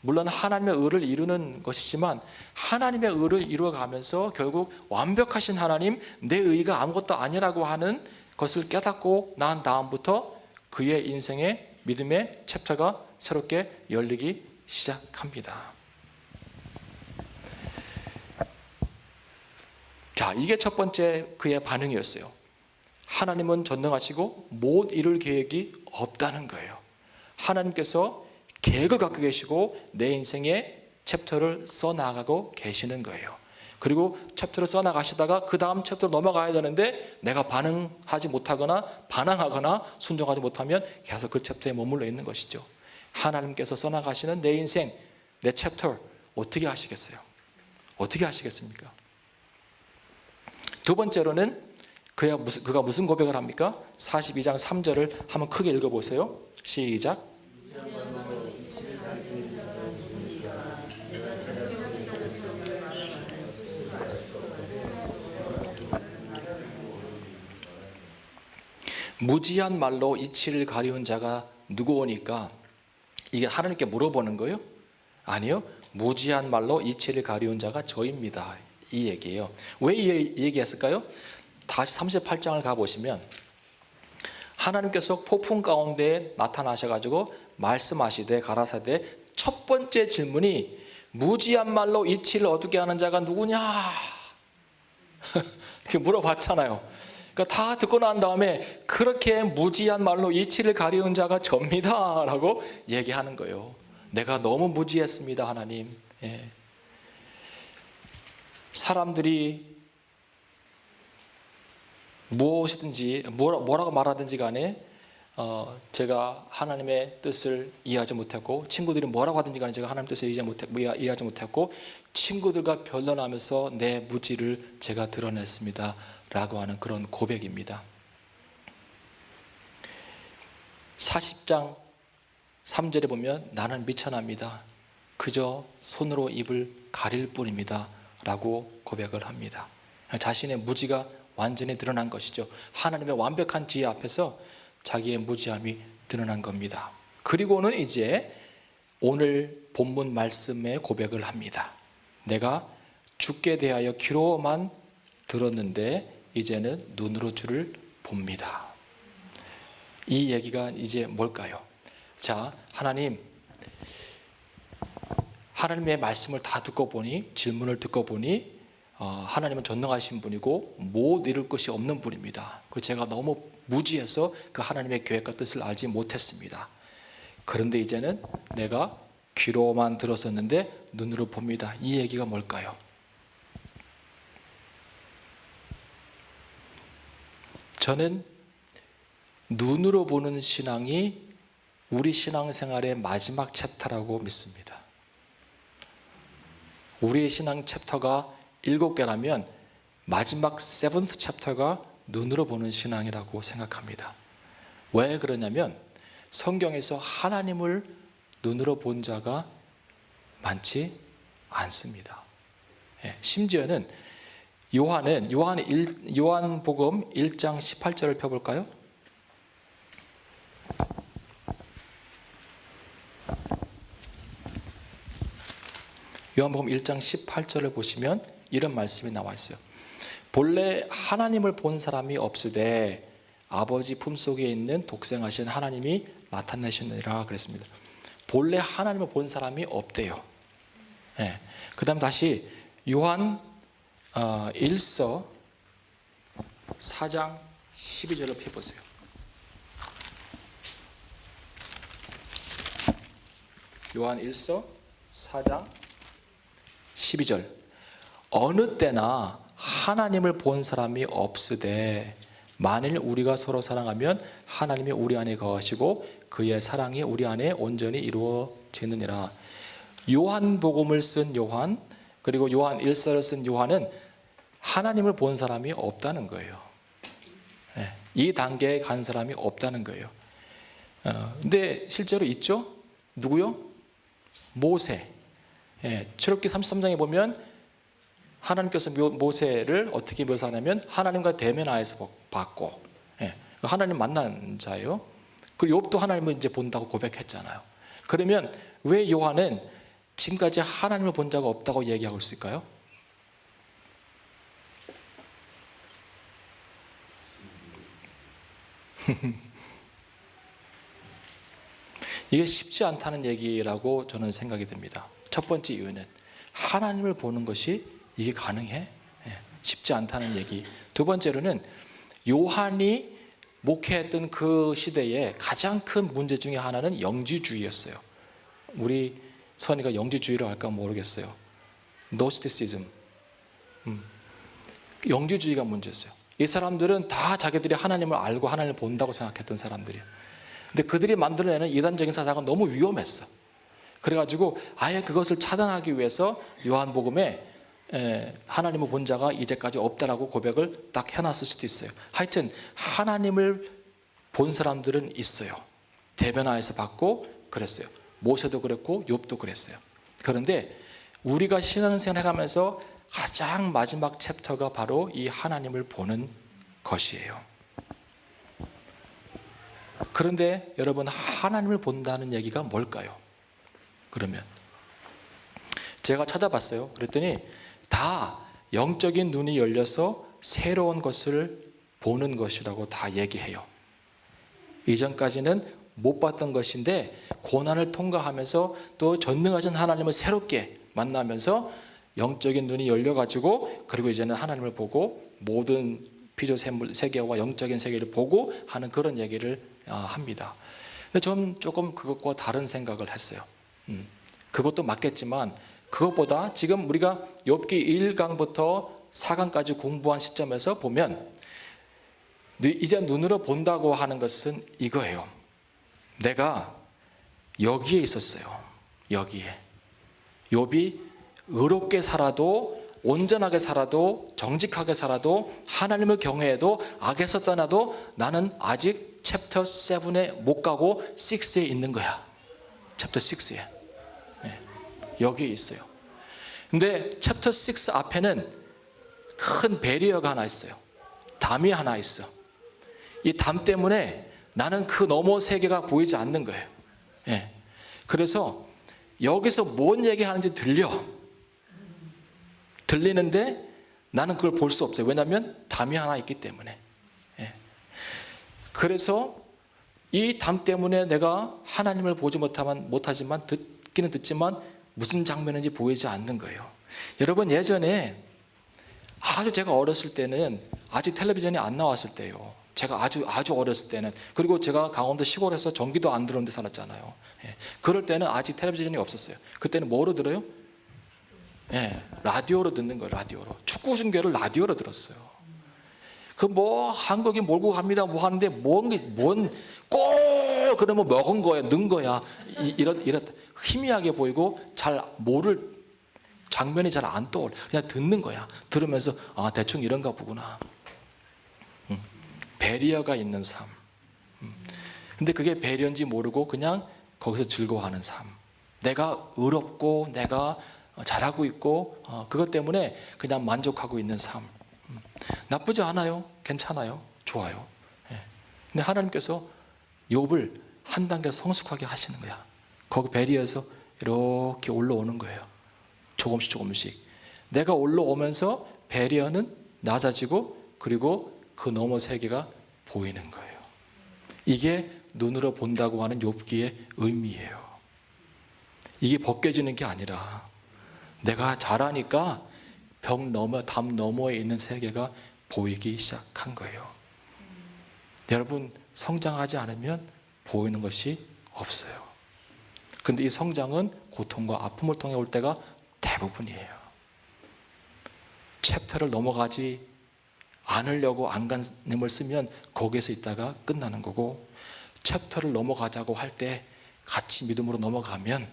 물론 하나님의 의를 이루는 것이지만 하나님의 의를 이루어가면서 결국 완벽하신 하나님, 내 의가 아무것도 아니라고 하는 것을 깨닫고 난 다음부터 그의 인생의 믿음의 챕터가 새롭게 열리기 시작합니다. 자, 이게 첫 번째 그의 반응이었어요. 하나님은 전능하시고 못 이룰 계획이 없다는 거예요. 하나님께서 계획을 갖고 계시고 내 인생의 챕터를 써나가고 계시는 거예요. 그리고 챕터를 써나가시다가 그 다음 챕터로 넘어가야 되는데 내가 반응하지 못하거나 반항하거나 순종하지 못하면 계속 그 챕터에 머물러 있는 것이죠. 하나님께서 써나가시는 내 인생, 내 챕터 어떻게 하시겠어요? 어떻게 하시겠습니까? 두 번째로는 그가 무슨 고백을 합니까? 42장 3절을 한번 크게 읽어보세요. 시작. 무지한 말로 이치를 가리운 자가 누구오니까? 이게 하나님께 물어보는 거예요? 아니요. 무지한 말로 이치를 가리운 자가 저입니다. 이 얘기예요. 왜 이 얘기했을까요? 다시 38장을 가보시면 하나님께서 폭풍 가운데 나타나셔가지고 말씀하시되 가라사대 첫 번째 질문이 무지한 말로 이치를 얻게 하는 자가 누구냐? 이렇게 물어봤잖아요. 그러니까 다 듣고 난 다음에 그렇게 무지한 말로 이치를 가리운 자가 접니다 라고 얘기하는 거예요. 내가 너무 무지했습니다 하나님. 예. 사람들이 무엇이든지 뭐라고 말하든지 간에 제가 하나님의 뜻을 이해하지 못했고 친구들이 뭐라고 하든지 간에 제가 하나님의 뜻을 이해하지 못했고 친구들과 변론하면서 내 무지를 제가 드러냈습니다 라고 하는 그런 고백입니다. 40장 3절에 보면 나는 미천합니다. 그저 손으로 입을 가릴 뿐입니다 라고 고백을 합니다. 자신의 무지가 완전히 드러난 것이죠. 하나님의 완벽한 지혜 앞에서 자기의 무지함이 드러난 겁니다. 그리고는 이제 오늘 본문 말씀에 고백을 합니다. 내가 주께 대하여 귀로만 들었는데 이제는 눈으로 주를 봅니다. 이 얘기가 이제 뭘까요? 자, 하나님의 말씀을 다 듣고 보니, 질문을 듣고 보니 하나님은 전능하신 분이고 못 이룰 것이 없는 분입니다. 제가 너무 무지해서 그 하나님의 계획과 뜻을 알지 못했습니다. 그런데 이제는 내가 귀로만 들었었는데 눈으로 봅니다. 이 얘기가 뭘까요? 저는 눈으로 보는 신앙이 우리 신앙생활의 마지막 챕터라고 믿습니다. 우리의 신앙 챕터가 7개라면 마지막 세븐스 챕터가 눈으로 보는 신앙이라고 생각합니다. 왜 그러냐면 성경에서 하나님을 눈으로 본 자가 많지 않습니다. 예, 심지어는 요한복음 1장 18절을 펴볼까요? 요한복음 1장 18절을 보시면 이런 말씀이 나와 있어요. 본래 하나님을 본 사람이 없으되 아버지 품속에 있는 독생하신 하나님이 나타내시느니라 그랬습니다. 본래 하나님을 본 사람이 없대요. 예. 그 다음 다시 요한 1서 4장 12절을 펴보세요. 요한 1서 4장 12절. 어느 때나 하나님을 본 사람이 없으되 만일 우리가 서로 사랑하면 하나님이 우리 안에 거하시고 그의 사랑이 우리 안에 온전히 이루어지느니라. 요한복음을 쓴 요한, 그리고 요한 1서를 쓴 요한은 하나님을 본 사람이 없다는 거예요. 이 단계에 간 사람이 없다는 거예요. 근데 실제로 있죠? 누구요? 모세. 출애굽기 33장에 보면 하나님께서 모세를 어떻게 묘사하냐면 하나님과 대면하여서 봤고, 하나님 만난 자예요. 그리고 욥도 하나님을 이제 본다고 고백했잖아요. 그러면 왜 요한은 지금까지 하나님을 본 자가 없다고 얘기하고 있을까요? 이게 쉽지 않다는 얘기라고 저는 생각이 듭니다. 첫 번째 이유는 하나님을 보는 것이 이게 가능해? 쉽지 않다는 얘기. 두 번째로는 요한이 목회했던 그 시대에 가장 큰 문제 중에 하나는 영지주의였어요. 우리 선이가 영지주의로 할까 모르겠어요. 노스티시즘. 영지주의가 문제였어요. 이 사람들은 다 자기들이 하나님을 알고 하나님을 본다고 생각했던 사람들이에요. 근데 그들이 만들어내는 이단적인 사상은 너무 위험했어. 그래가지고 아예 그것을 차단하기 위해서 요한복음에 하나님을 본 자가 이제까지 없다라고 고백을 딱 해놨을 수도 있어요. 하여튼 하나님을 본 사람들은 있어요. 대변하에서 봤고 그랬어요. 모세도 그랬고 욥도 그랬어요. 그런데 우리가 신앙생활 해가면서 가장 마지막 챕터가 바로 이 하나님을 보는 것이에요. 그런데 여러분, 하나님을 본다는 얘기가 뭘까요? 그러면 제가 찾아봤어요. 그랬더니 다 영적인 눈이 열려서 새로운 것을 보는 것이라고 다 얘기해요. 이전까지는 못 봤던 것인데 고난을 통과하면서 또 전능하신 하나님을 새롭게 만나면서 영적인 눈이 열려가지고 그리고 이제는 하나님을 보고 모든 피조 세계와 영적인 세계를 보고 하는 그런 얘기를 합니다. 근데 전 조금 그것과 다른 생각을 했어요. 그것도 맞겠지만 그것보다 지금 우리가 욥기 1강부터 4강까지 공부한 시점에서 보면 이제 눈으로 본다고 하는 것은 이거예요. 내가 여기에 있었어요. 여기에. 욥이 의롭게 살아도 온전하게 살아도 정직하게 살아도 하나님을 경외해도 악에서 떠나도 나는 아직 챕터 7에 못 가고 6에 있는 거야. 챕터 6에. 여기에 있어요. 근데 챕터 6 앞에는 큰 배리어가 하나 있어요. 담이 하나 있어. 이 담 때문에 나는 그 너머 세계가 보이지 않는 거예요. 그래서 여기서 뭔 얘기하는지 들리는데 나는 그걸 볼 수 없어요. 왜냐하면 담이 하나 있기 때문에. 그래서 이 담 때문에 내가 하나님을 보지 못하지만 듣기는 듣지만 무슨 장면인지 보이지 않는 거예요. 여러분, 예전에 제가 어렸을 때는 아직 텔레비전이 안 나왔을 때요. 제가 아주 어렸을 때는, 그리고 제가 강원도 시골에서 전기도 안 들어온 데 살았잖아요. 그럴 때는 아직 텔레비전이 없었어요. 그때는 뭐로 들어요? 라디오로 듣는 거예요. 라디오로. 축구 중계를 라디오로 들었어요. 한국이 몰고 갑니다 뭐 하는데 뭔 골 그러면 먹은 거야, 넣은 거야, 이렇다 희미하게 보이고 잘 모를 장면이 잘 안 떠올. 그냥 듣는 거야. 들으면서 대충 이런가 보구나. 배리어가 있는 삶. 근데 그게 배려인지 모르고 그냥 거기서 즐거워하는 삶. 내가 의롭고 내가 잘하고 있고 그것 때문에 그냥 만족하고 있는 삶. 나쁘지 않아요. 괜찮아요. 좋아요. 예. 근데 하나님께서 욥을 한 단계 성숙하게 하시는 거야. 거기 베리에서 이렇게 올라오는 거예요. 조금씩 조금씩. 내가 올라오면서 베리어는 낮아지고 그리고 그 너머 세계가 보이는 거예요. 이게 눈으로 본다고 하는 욥기의 의미예요. 이게 벗겨지는 게 아니라 내가 잘하니까 벽 너머, 담 너머에 있는 세계가 보이기 시작한 거예요. 여러분, 성장하지 않으면 보이는 것이 없어요. 근데 이 성장은 고통과 아픔을 통해 올 때가 대부분이에요. 챕터를 넘어가지 않으려고 안간힘을 쓰면 거기에서 있다가 끝나는 거고, 챕터를 넘어가자고 할 때 같이 믿음으로 넘어가면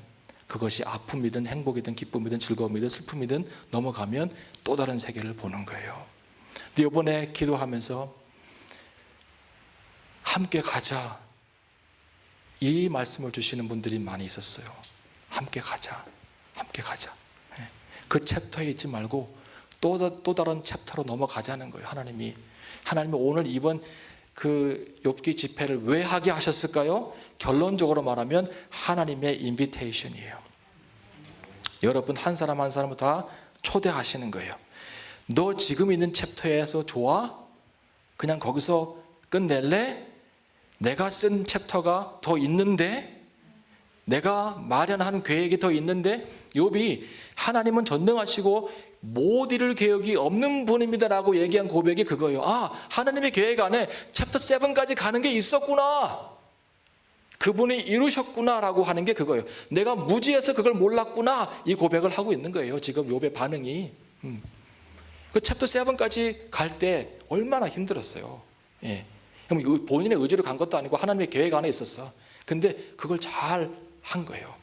그것이 아픔이든 행복이든 기쁨이든 즐거움이든 슬픔이든 넘어가면 또 다른 세계를 보는 거예요. 근데 이번에 기도하면서 함께 가자, 이 말씀을 주시는 분들이 많이 있었어요. 함께 가자, 함께 가자. 그 챕터에 있지 말고 또 다른 챕터로 넘어가자는 거예요. 하나님이 오늘 이번 그 욥기 집회를 왜 하게 하셨을까요? 결론적으로 말하면 하나님의 인비테이션이에요. 여러분 한 사람 한 사람을 다 초대하시는 거예요. 너 지금 있는 챕터에서 좋아? 그냥 거기서 끝낼래? 내가 쓴 챕터가 더 있는데, 내가 마련한 계획이 더 있는데, 욥이 하나님은 전능하시고 못 이룰 계획이 없는 분입니다라고 얘기한 고백이 그거예요. 아, 하나님의 계획 안에 챕터 7까지 가는 게 있었구나, 그분이 이루셨구나라고 하는 게 그거예요. 내가 무지해서 그걸 몰랐구나, 이 고백을 하고 있는 거예요. 지금 욥의 반응이. 그 챕터 7까지 갈 때 얼마나 힘들었어요. 예. 본인의 의지로 간 것도 아니고 하나님의 계획 안에 있었어. 근데 그걸 잘 한 거예요.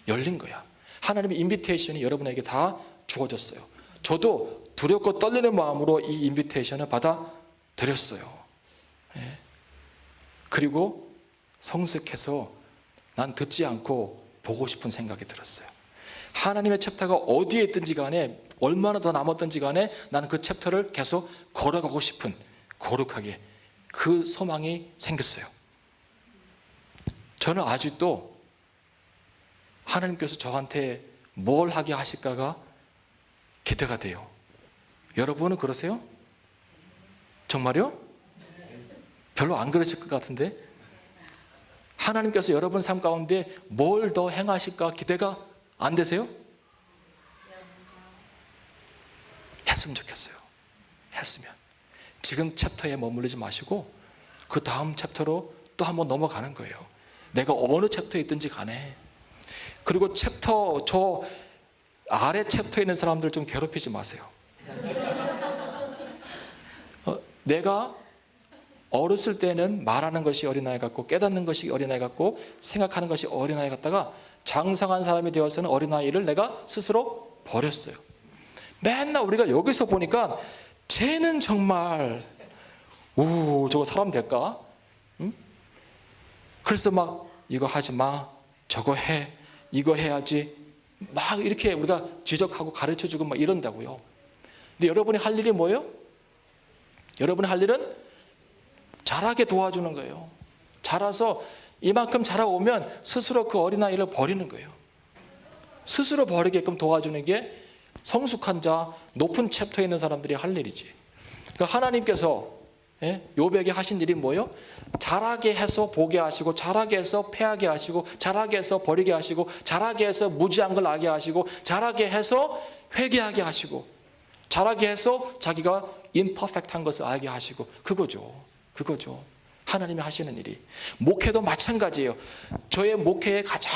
열린 거야. 하나님의 인비테이션이 여러분에게 다 주어졌어요. 저도 두렵고 떨리는 마음으로 이 인비테이션을 받아들였어요. 예. 그리고 성숙해서 난 듣지 않고 보고 싶은 생각이 들었어요. 하나님의 챕터가 어디에 있든지 간에, 얼마나 더 남았든지 간에 나는 그 챕터를 계속 걸어가고 싶은, 거룩하게, 그 소망이 생겼어요. 저는 아직도 하나님께서 저한테 뭘 하게 하실까가 기대가 돼요. 여러분은 그러세요? 정말요? 별로 안 그러실 것 같은데, 하나님께서 여러분 삶 가운데 뭘 더 행하실까 기대가 안 되세요? 했으면 좋겠어요. 했으면. 지금 챕터에 머무르지 마시고 그 다음 챕터로 또 한번 넘어가는 거예요. 내가 어느 챕터에 있든지 간에. 그리고 저 아래 챕터에 있는 사람들 좀 괴롭히지 마세요. 내가 어렸을 때는 말하는 것이 어린아이 같고 깨닫는 것이 어린아이 같고 생각하는 것이 어린아이 같다가 장성한 사람이 되어서는 어린아이를 내가 스스로 버렸어요. 맨날 우리가 여기서 보니까 쟤는 정말 저거 사람 될까? 응? 그래서 막 이거 하지 마, 저거 해, 이거 해야지, 막 이렇게 우리가 지적하고 가르쳐주고 막 이런다고요. 근데 여러분이 할 일이 뭐예요? 여러분이 할 일은 자라게 도와주는 거예요. 자라서 이만큼 자라오면 스스로 그 어린아이를 버리는 거예요. 스스로 버리게끔 도와주는 게 성숙한 자, 높은 챕터에 있는 사람들이 할 일이지. 그러니까 하나님께서 욥에게 하신 일이 뭐예요? 자라게 해서 보게 하시고, 자라게 해서 패하게 하시고, 자라게 해서 버리게 하시고, 자라게 해서 무지한 걸 알게 하시고, 자라게 해서 회개하게 하시고, 자라게 해서 자기가 imperfect한 것을 알게 하시고, 그거죠. 하나님이 하시는 일이. 목회도 마찬가지예요. 저의 목회의 가장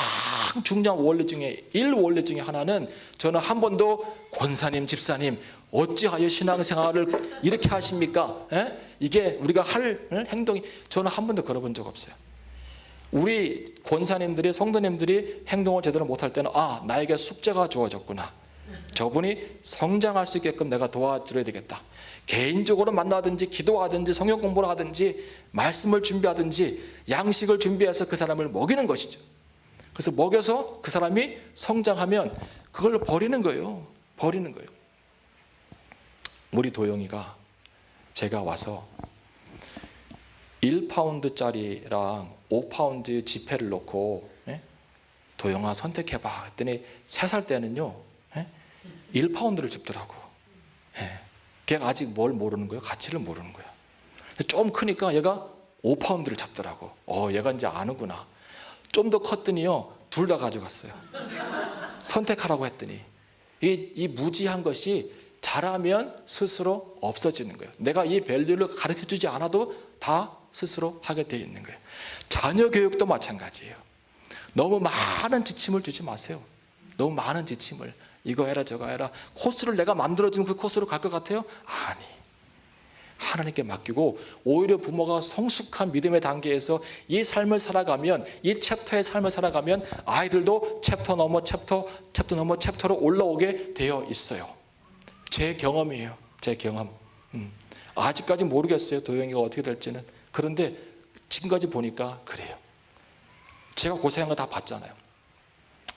중요한 원리 중에 하나는, 저는 한 번도 권사님, 집사님 어찌하여 신앙생활을 이렇게 하십니까? 이게 우리가 할 행동이, 저는 한 번도 걸어본 적 없어요. 우리 권사님들이, 성도님들이 행동을 제대로 못할 때는 나에게 숙제가 주어졌구나, 저분이 성장할 수 있게끔 내가 도와드려야 되겠다. 개인적으로 만나든지 기도하든지 성경 공부를 하든지 말씀을 준비하든지 양식을 준비해서 그 사람을 먹이는 것이죠. 그래서 먹여서 그 사람이 성장하면 그걸 버리는 거예요. 버리는 거예요. 우리 도영이가 제가 와서 1파운드짜리랑 5파운드 지폐를 놓고 도영아 선택해봐 했더니 3살 때는요 1파운드를 줍더라고. 걔가 아직 뭘 모르는 거예요? 가치를 모르는 거야. 좀 크니까 얘가 5파운드를 잡더라고. 얘가 이제 아는구나. 좀 더 컸더니요 둘 다 가져갔어요. 선택하라고 했더니 이 무지한 것이 자라면 스스로 없어지는 거예요. 내가 이 밸류를 가르쳐주지 않아도 다 스스로 하게 되어 있는 거예요. 자녀 교육도 마찬가지예요. 너무 많은 지침을 주지 마세요. 너무 많은 지침을 이거 해라 저거 해라. 코스를 내가 만들어주면 그 코스로 갈 것 같아요? 아니, 하나님께 맡기고 오히려 부모가 성숙한 믿음의 단계에서 이 삶을 살아가면, 이 챕터의 삶을 살아가면 아이들도 챕터 넘어 챕터 넘어 챕터로 올라오게 되어 있어요. 제 경험이에요. 제 경험. 아직까지 모르겠어요. 도영이가 어떻게 될지는. 그런데 지금까지 보니까 그래요. 제가 고생한 거 다 봤잖아요.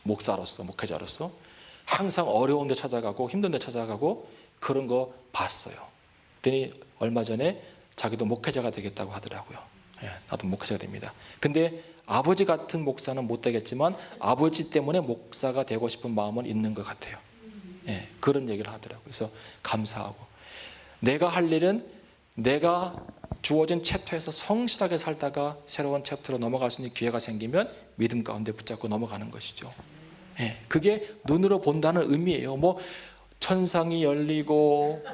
목사로서, 목회자로서 항상 어려운 데 찾아가고 힘든 데 찾아가고 그런 거 봤어요. 그랬더니 얼마 전에 자기도 목회자가 되겠다고 하더라고요. 나도 목회자가 됩니다. 근데 아버지 같은 목사는 못 되겠지만 아버지 때문에 목사가 되고 싶은 마음은 있는 것 같아요. 그런 얘기를 하더라고요. 그래서 감사하고, 내가 할 일은 내가 주어진 챕터에서 성실하게 살다가 새로운 챕터로 넘어갈 수 있는 기회가 생기면 믿음 가운데 붙잡고 넘어가는 것이죠. 그게 눈으로 본다는 의미예요. 뭐 천상이 열리고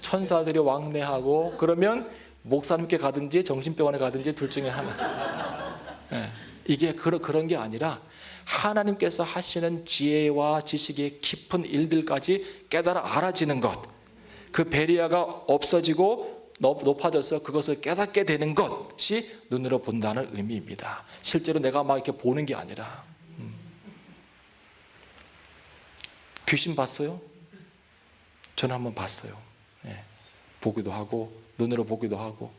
천사들이 왕래하고 그러면 목사님께 가든지 정신병원에 가든지 둘 중에 하나. 이게 그런 게 아니라 하나님께서 하시는 지혜와 지식의 깊은 일들까지 깨달아 알아지는 것, 그 베리아가 없어지고 높아져서 그것을 깨닫게 되는 것이 눈으로 본다는 의미입니다. 실제로 내가 막 이렇게 보는 게 아니라. 귀신 봤어요? 저는 한번 봤어요. 보기도 하고 눈으로 보기도 하고.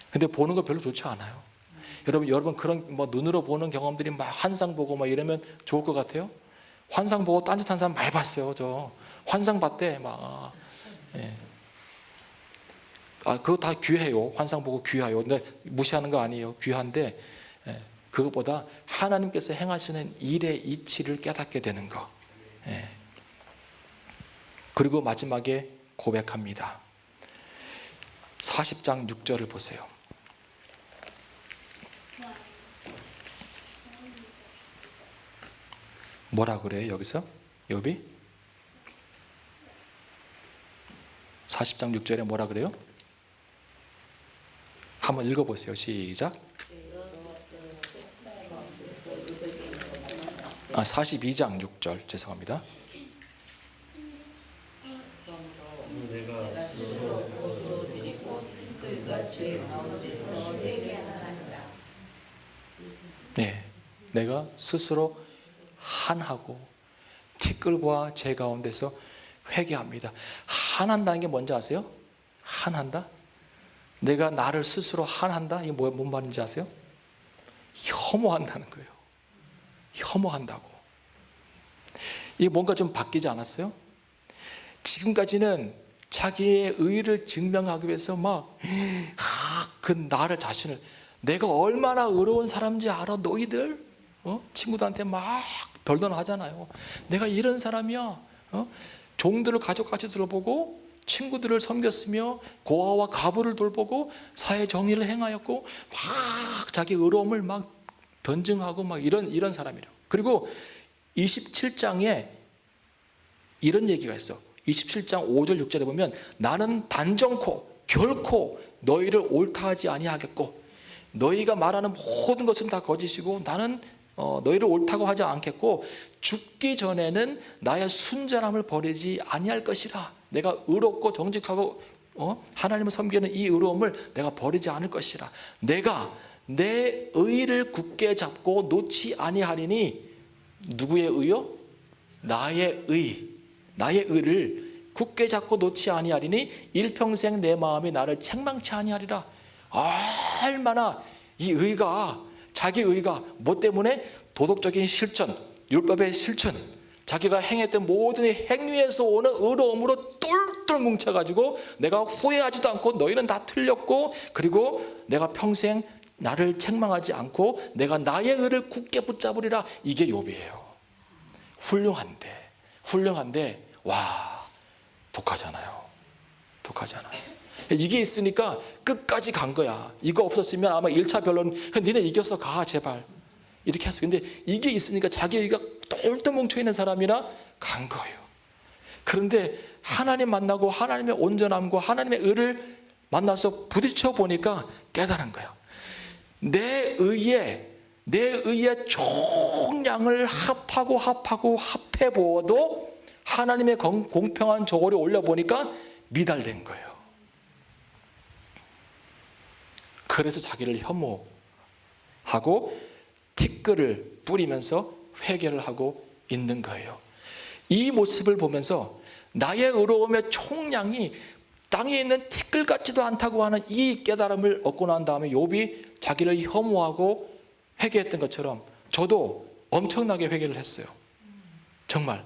근데 보는 거 별로 좋지 않아요. 여러분 그런 뭐 눈으로 보는 경험들이 막 환상 보고 막 이러면 좋을 것 같아요? 환상 보고 딴짓한 사람 많이 봤어요. 저 환상 봤대 막. 그거 다 귀해요. 환상 보고 귀해요. 근데 무시하는 거 아니에요. 귀한데 그것보다 하나님께서 행하시는 일의 이치를 깨닫게 되는 거. 그리고 마지막에 고백합니다. 40장 6절을 보세요. 뭐라 그래요 여기서? 욥이? 40장 6절에 뭐라 그래요? 한번 읽어보세요. 시작. 42장 6절 죄송합니다. 내가 스스로 한하고 티끌과 제 가운데서 회개합니다. 한한다는 게 뭔지 아세요? 한한다? 내가 나를 스스로 한한다? 이게 뭔 말인지 아세요? 혐오한다는 거예요. 혐오한다고. 이게 뭔가 좀 바뀌지 않았어요? 지금까지는 자기의 의를 증명하기 위해서 그 나를 자신을, 내가 얼마나 의로운 사람인지 알아 너희들? 친구들한테 막 별론하잖아요. 내가 이런 사람이야. 종들을 가족같이 돌보고 친구들을 섬겼으며 고아와 과부를 돌보고 사회 정의를 행하였고 막 자기 의로움을 막 변증하고 막 이런 사람이라고. 그리고 27장에 이런 얘기가 있어. 27장 5절 6절에 보면 나는 단정코 결코 너희를 옳다하지 아니하겠고 너희가 말하는 모든 것은 다 거짓이고 나는 너희를 옳다고 하지 않겠고 죽기 전에는 나의 순전함을 버리지 아니할 것이라. 내가 의롭고 정직하고 하나님을 섬기는 이 의로움을 내가 버리지 않을 것이라. 내가 내 의를 굳게 잡고 놓지 아니하리니. 누구의 의요? 나의 의. 나의 의를 굳게 잡고 놓지 아니하리니 일평생 내 마음이 나를 책망치 아니하리라. 얼마나 이 의가, 자기 의가 뭐 때문에? 도덕적인 실천, 율법의 실천, 자기가 행했던 모든 행위에서 오는 의로움으로 똘똘 뭉쳐가지고 내가 후회하지도 않고 너희는 다 틀렸고, 그리고 내가 평생 나를 책망하지 않고 내가 나의 의를 굳게 붙잡으리라. 이게 욥이에요. 훌륭한데 와, 독하잖아요. 이게 있으니까 끝까지 간 거야. 이거 없었으면 아마 1차 변론 니네 이겼어, 가 제발 이렇게 했어. 근데 이게 있으니까 자기 의가 똘똘 뭉쳐있는 사람이라 간 거예요. 그런데 하나님 만나고 하나님의 온전함과 하나님의 의를 만나서 부딪혀 보니까 깨달은 거예요. 내 의의 총량을 합해 보아도 하나님의 공평한 저고리 올려보니까 미달된 거예요. 그래서 자기를 혐오하고 티끌을 뿌리면서 회개를 하고 있는 거예요. 이 모습을 보면서 나의 의로움의 총량이 땅에 있는 티끌 같지도 않다고 하는 이 깨달음을 얻고 난 다음에 욥이 자기를 혐오하고 회개했던 것처럼 저도 엄청나게 회개를 했어요. 정말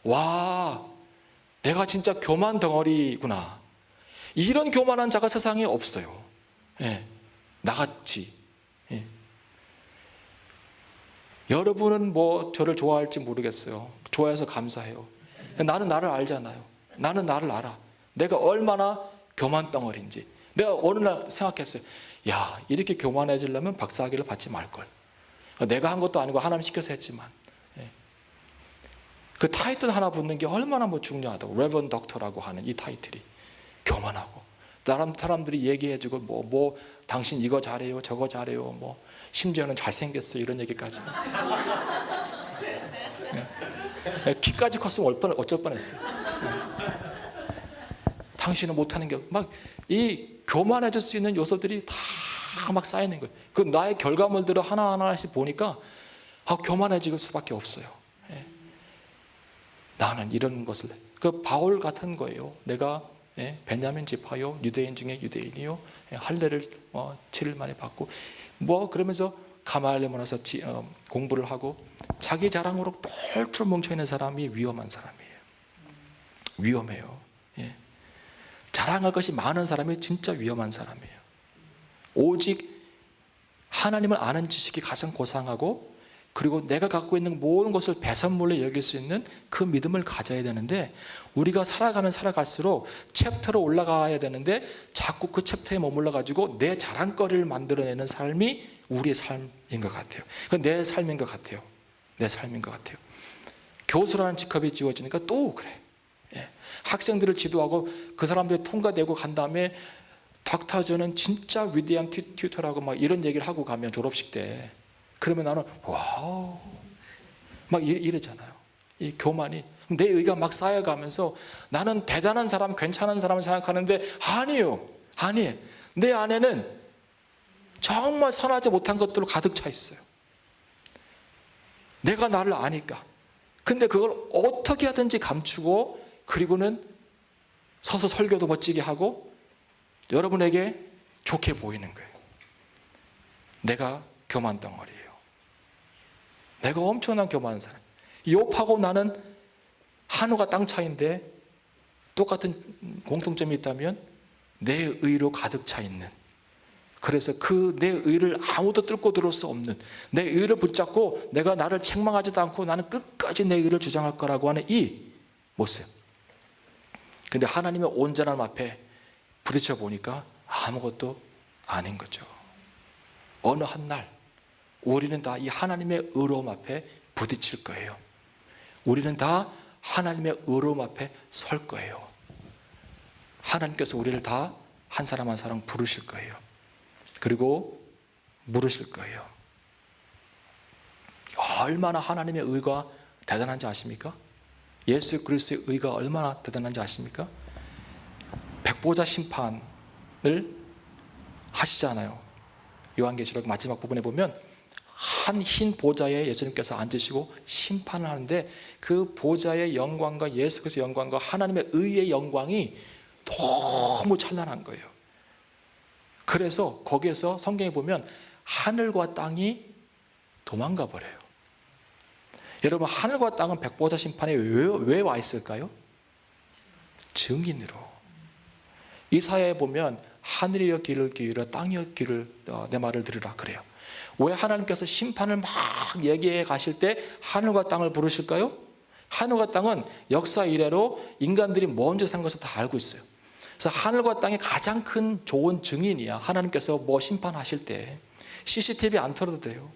와, 내가 진짜 교만 덩어리구나. 이런 교만한 자가 세상에 없어요. 예, 나같이. 예. 여러분은 뭐 저를 좋아할지 모르겠어요. 좋아해서 감사해요. 나는 나를 알잖아요. 나는 나를 알아. 내가 얼마나 교만 덩어리인지. 내가 어느 날 생각했어요. 야, 이렇게 교만해지려면 박사학위를 받지 말걸. 내가 한 것도 아니고 하나님 시켜서 했지만. 예. 그 타이틀 하나 붙는 게 얼마나 뭐 중요하다고. 레버런 덕터라고 하는 이 타이틀이. 교만하고. 사람들이 얘기해주고 뭐 당신 이거 잘해요, 저거 잘해요, 뭐 심지어는 잘생겼어요, 이런 얘기까지. 예. 키까지 컸으면 어쩔 뻔했어요. 예. 당신은 못하는 게 막 이 교만해질 수 있는 요소들이 다 막 쌓이는 거예요. 그 나의 결과물들을 하나하나씩 보니까 교만해질 수밖에 없어요. 예. 나는 이런 것을, 그 바울 같은 거예요. 내가 베냐민 지파요, 유대인 중에 유대인이요, 할례를 7일 만에 받고 뭐 그러면서 가말리엘에 와서 공부를 하고 자기 자랑으로 똘똘 뭉쳐있는 사람이 위험한 사람이에요. 위험해요. 예. 자랑할 것이 많은 사람이 진짜 위험한 사람이에요. 오직 하나님을 아는 지식이 가장 고상하고, 그리고 내가 갖고 있는 모든 것을 배선물로 여길 수 있는 그 믿음을 가져야 되는데, 우리가 살아가면 살아갈수록 챕터로 올라가야 되는데 자꾸 그 챕터에 머물러 가지고 내 자랑거리를 만들어내는 삶이 우리의 삶인 것 같아요. 내 삶인 것 같아요. 교수라는 직업이 지워지니까 또 그래. 예. 학생들을 지도하고 그 사람들이 통과되고 간 다음에 닥터 저는 진짜 위대한 튜터라고 막 이런 얘기를 하고 가면 졸업식 때, 그러면 나는 와우 막 이러잖아요. 이 교만이 내 의가 막 쌓여가면서 나는 대단한 사람, 괜찮은 사람을 생각하는데 아니에요. 내 안에는 정말 선하지 못한 것들로 가득 차 있어요. 내가 나를 아니까. 근데 그걸 어떻게 하든지 감추고, 그리고는 서서 설교도 멋지게 하고 여러분에게 좋게 보이는 거예요. 내가 교만 덩어리예요. 내가 엄청난 교만한 사람. 욥하고 나는 한우가 땅 차이인데 똑같은 공통점이 있다면 내 의로 가득 차 있는, 그래서 그 내 의를 아무도 뚫고 들어올 수 없는, 내 의를 붙잡고 내가 나를 책망하지도 않고 나는 끝까지 내 의를 주장할 거라고 하는 이 모습. 근데 하나님의 온전함 앞에 부딪혀 보니까 아무것도 아닌 거죠. 어느 한 날 우리는 다 이 하나님의 의로움 앞에 부딪힐 거예요. 우리는 다 하나님의 의로움 앞에 설 거예요. 하나님께서 우리를 다 한 사람 한 사람 부르실 거예요. 그리고 물으실 거예요. 얼마나 하나님의 의가 대단한지 아십니까? 예수 그리스도의 의가 얼마나 대단한지 아십니까? 백보자 심판을 하시잖아요. 요한계시록 마지막 부분에 보면 한 흰 보좌에 예수님께서 앉으시고 심판을 하는데 그 보좌의 영광과 예수 그리스도의 영광과 하나님의 의의 영광이 너무 찬란한 거예요. 그래서 거기에서 성경에 보면 하늘과 땅이 도망가 버려요. 여러분, 하늘과 땅은 백보자 심판에 왜 와 있을까요? 증인으로. 이사야에 보면 하늘이여 귀를 기울여 땅이여 귀를 내 말을 들으라 그래요. 왜 하나님께서 심판을 막 얘기해 가실 때 하늘과 땅을 부르실까요? 하늘과 땅은 역사 이래로 인간들이 먼저 산 것을 다 알고 있어요. 그래서 하늘과 땅의 가장 큰 좋은 증인이야. 하나님께서 뭐 심판하실 때 CCTV 안 틀어도 돼요.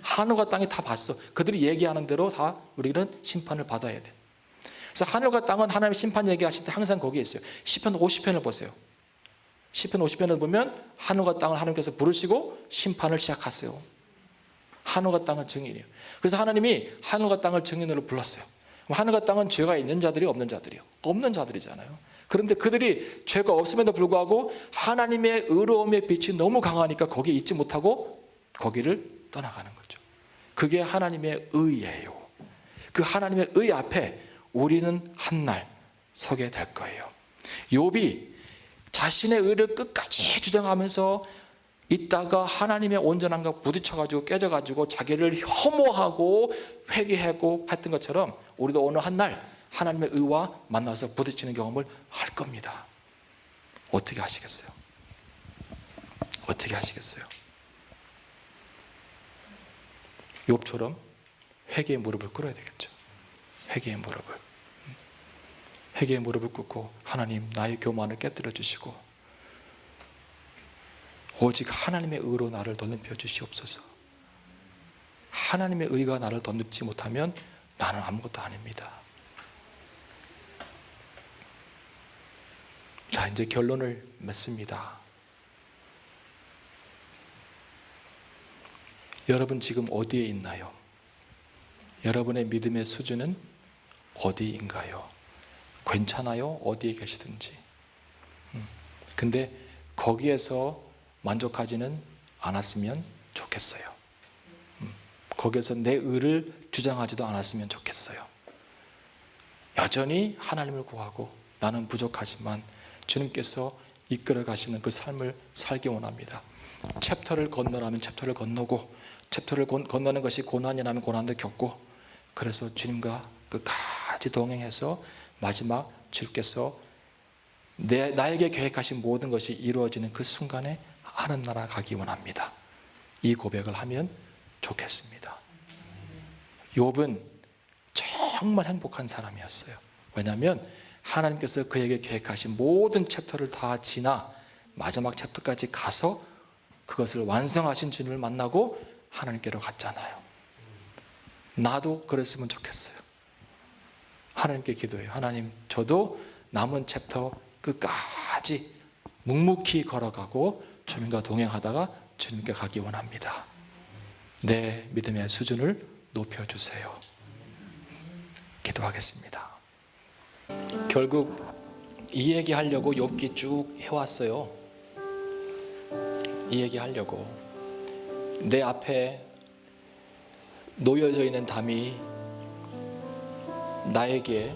하늘과 땅이 다 봤어. 그들이 얘기하는 대로 다 우리는 심판을 받아야 돼. 그래서 하늘과 땅은 하나님의 심판 얘기하실 때 항상 거기에 있어요. 시편 50편을 보세요. 시편 50편을 보면 하늘과 땅을 하나님께서 부르시고 심판을 시작하세요. 하늘과 땅은 증인이에요. 그래서 하나님이 하늘과 땅을 증인으로 불렀어요. 하늘과 땅은 죄가 있는 자들이 없는 자들이요. 없는 자들이잖아요. 그런데 그들이 죄가 없음에도 불구하고 하나님의 의로움의 빛이 너무 강하니까 거기에 있지 못하고 거기를 떠나가는 거죠. 그게 하나님의 의예요. 그 하나님의 의 앞에 우리는 한날 서게 될 거예요. 욥이 자신의 의를 끝까지 주장하면서 있다가 하나님의 온전함과 부딪혀가지고 깨져가지고 자기를 혐오하고 회개하고 했던 것처럼 우리도 어느 한날 하나님의 의와 만나서 부딪히는 경험을 할 겁니다. 어떻게 하시겠어요? 어떻게 하시겠어요? 욥처럼 회개의 무릎을 꿇어야 되겠죠. 회개의 무릎을 꿇고 하나님 나의 교만을 깨뜨려 주시고 오직 하나님의 의로 나를 덧입혀 주시옵소서. 하나님의 의가 나를 덧입지 못하면 나는 아무것도 아닙니다. 자, 이제 결론을 맺습니다. 여러분 지금 어디에 있나요? 여러분의 믿음의 수준은 어디인가요? 괜찮아요? 어디에 계시든지. 근데 거기에서 만족하지는 않았으면 좋겠어요. 거기에서 내 의를 주장하지도 않았으면 좋겠어요. 여전히 하나님을 구하고 나는 부족하지만 주님께서 이끌어 가시는 그 삶을 살기 원합니다. 챕터를 건너라면 챕터를 건너고 챕터를 건너는 것이 고난이라면 고난도 겪고 그래서 주님과 끝까지 동행해서 마지막 주께서 나에게 계획하신 모든 것이 이루어지는 그 순간에 하늘 나라 가기 원합니다. 이 고백을 하면 좋겠습니다. 욥은 정말 행복한 사람이었어요. 왜냐하면 하나님께서 그에게 계획하신 모든 챕터를 다 지나 마지막 챕터까지 가서 그것을 완성하신 주님을 만나고 하나님께로 갔잖아요. 나도 그랬으면 좋겠어요. 하나님께 기도해요. 하나님, 저도 남은 챕터 끝까지 묵묵히 걸어가고 주님과 동행하다가 주님께 가기 원합니다. 내 믿음의 수준을 높여주세요. 기도하겠습니다. 결국 이 얘기하려고 욥기 쭉 해왔어요. 이 얘기하려고. 내 앞에 놓여져 있는 담이 나에게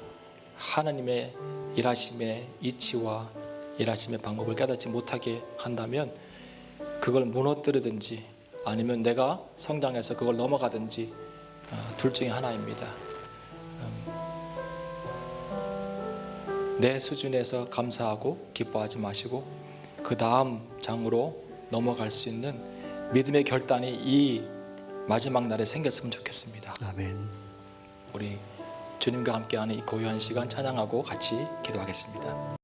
하나님의 일하심의 이치와 일하심의 방법을 깨닫지 못하게 한다면 그걸 무너뜨리든지 아니면 내가 성장해서 그걸 넘어가든지 둘 중에 하나입니다. 내 수준에서 감사하고 기뻐하지 마시고 그 다음 장으로 넘어갈 수 있는 믿음의 결단이 이 마지막 날에 생겼으면 좋겠습니다. 아멘. 우리 주님과 함께하는 이 고요한 시간 찬양하고 같이 기도하겠습니다.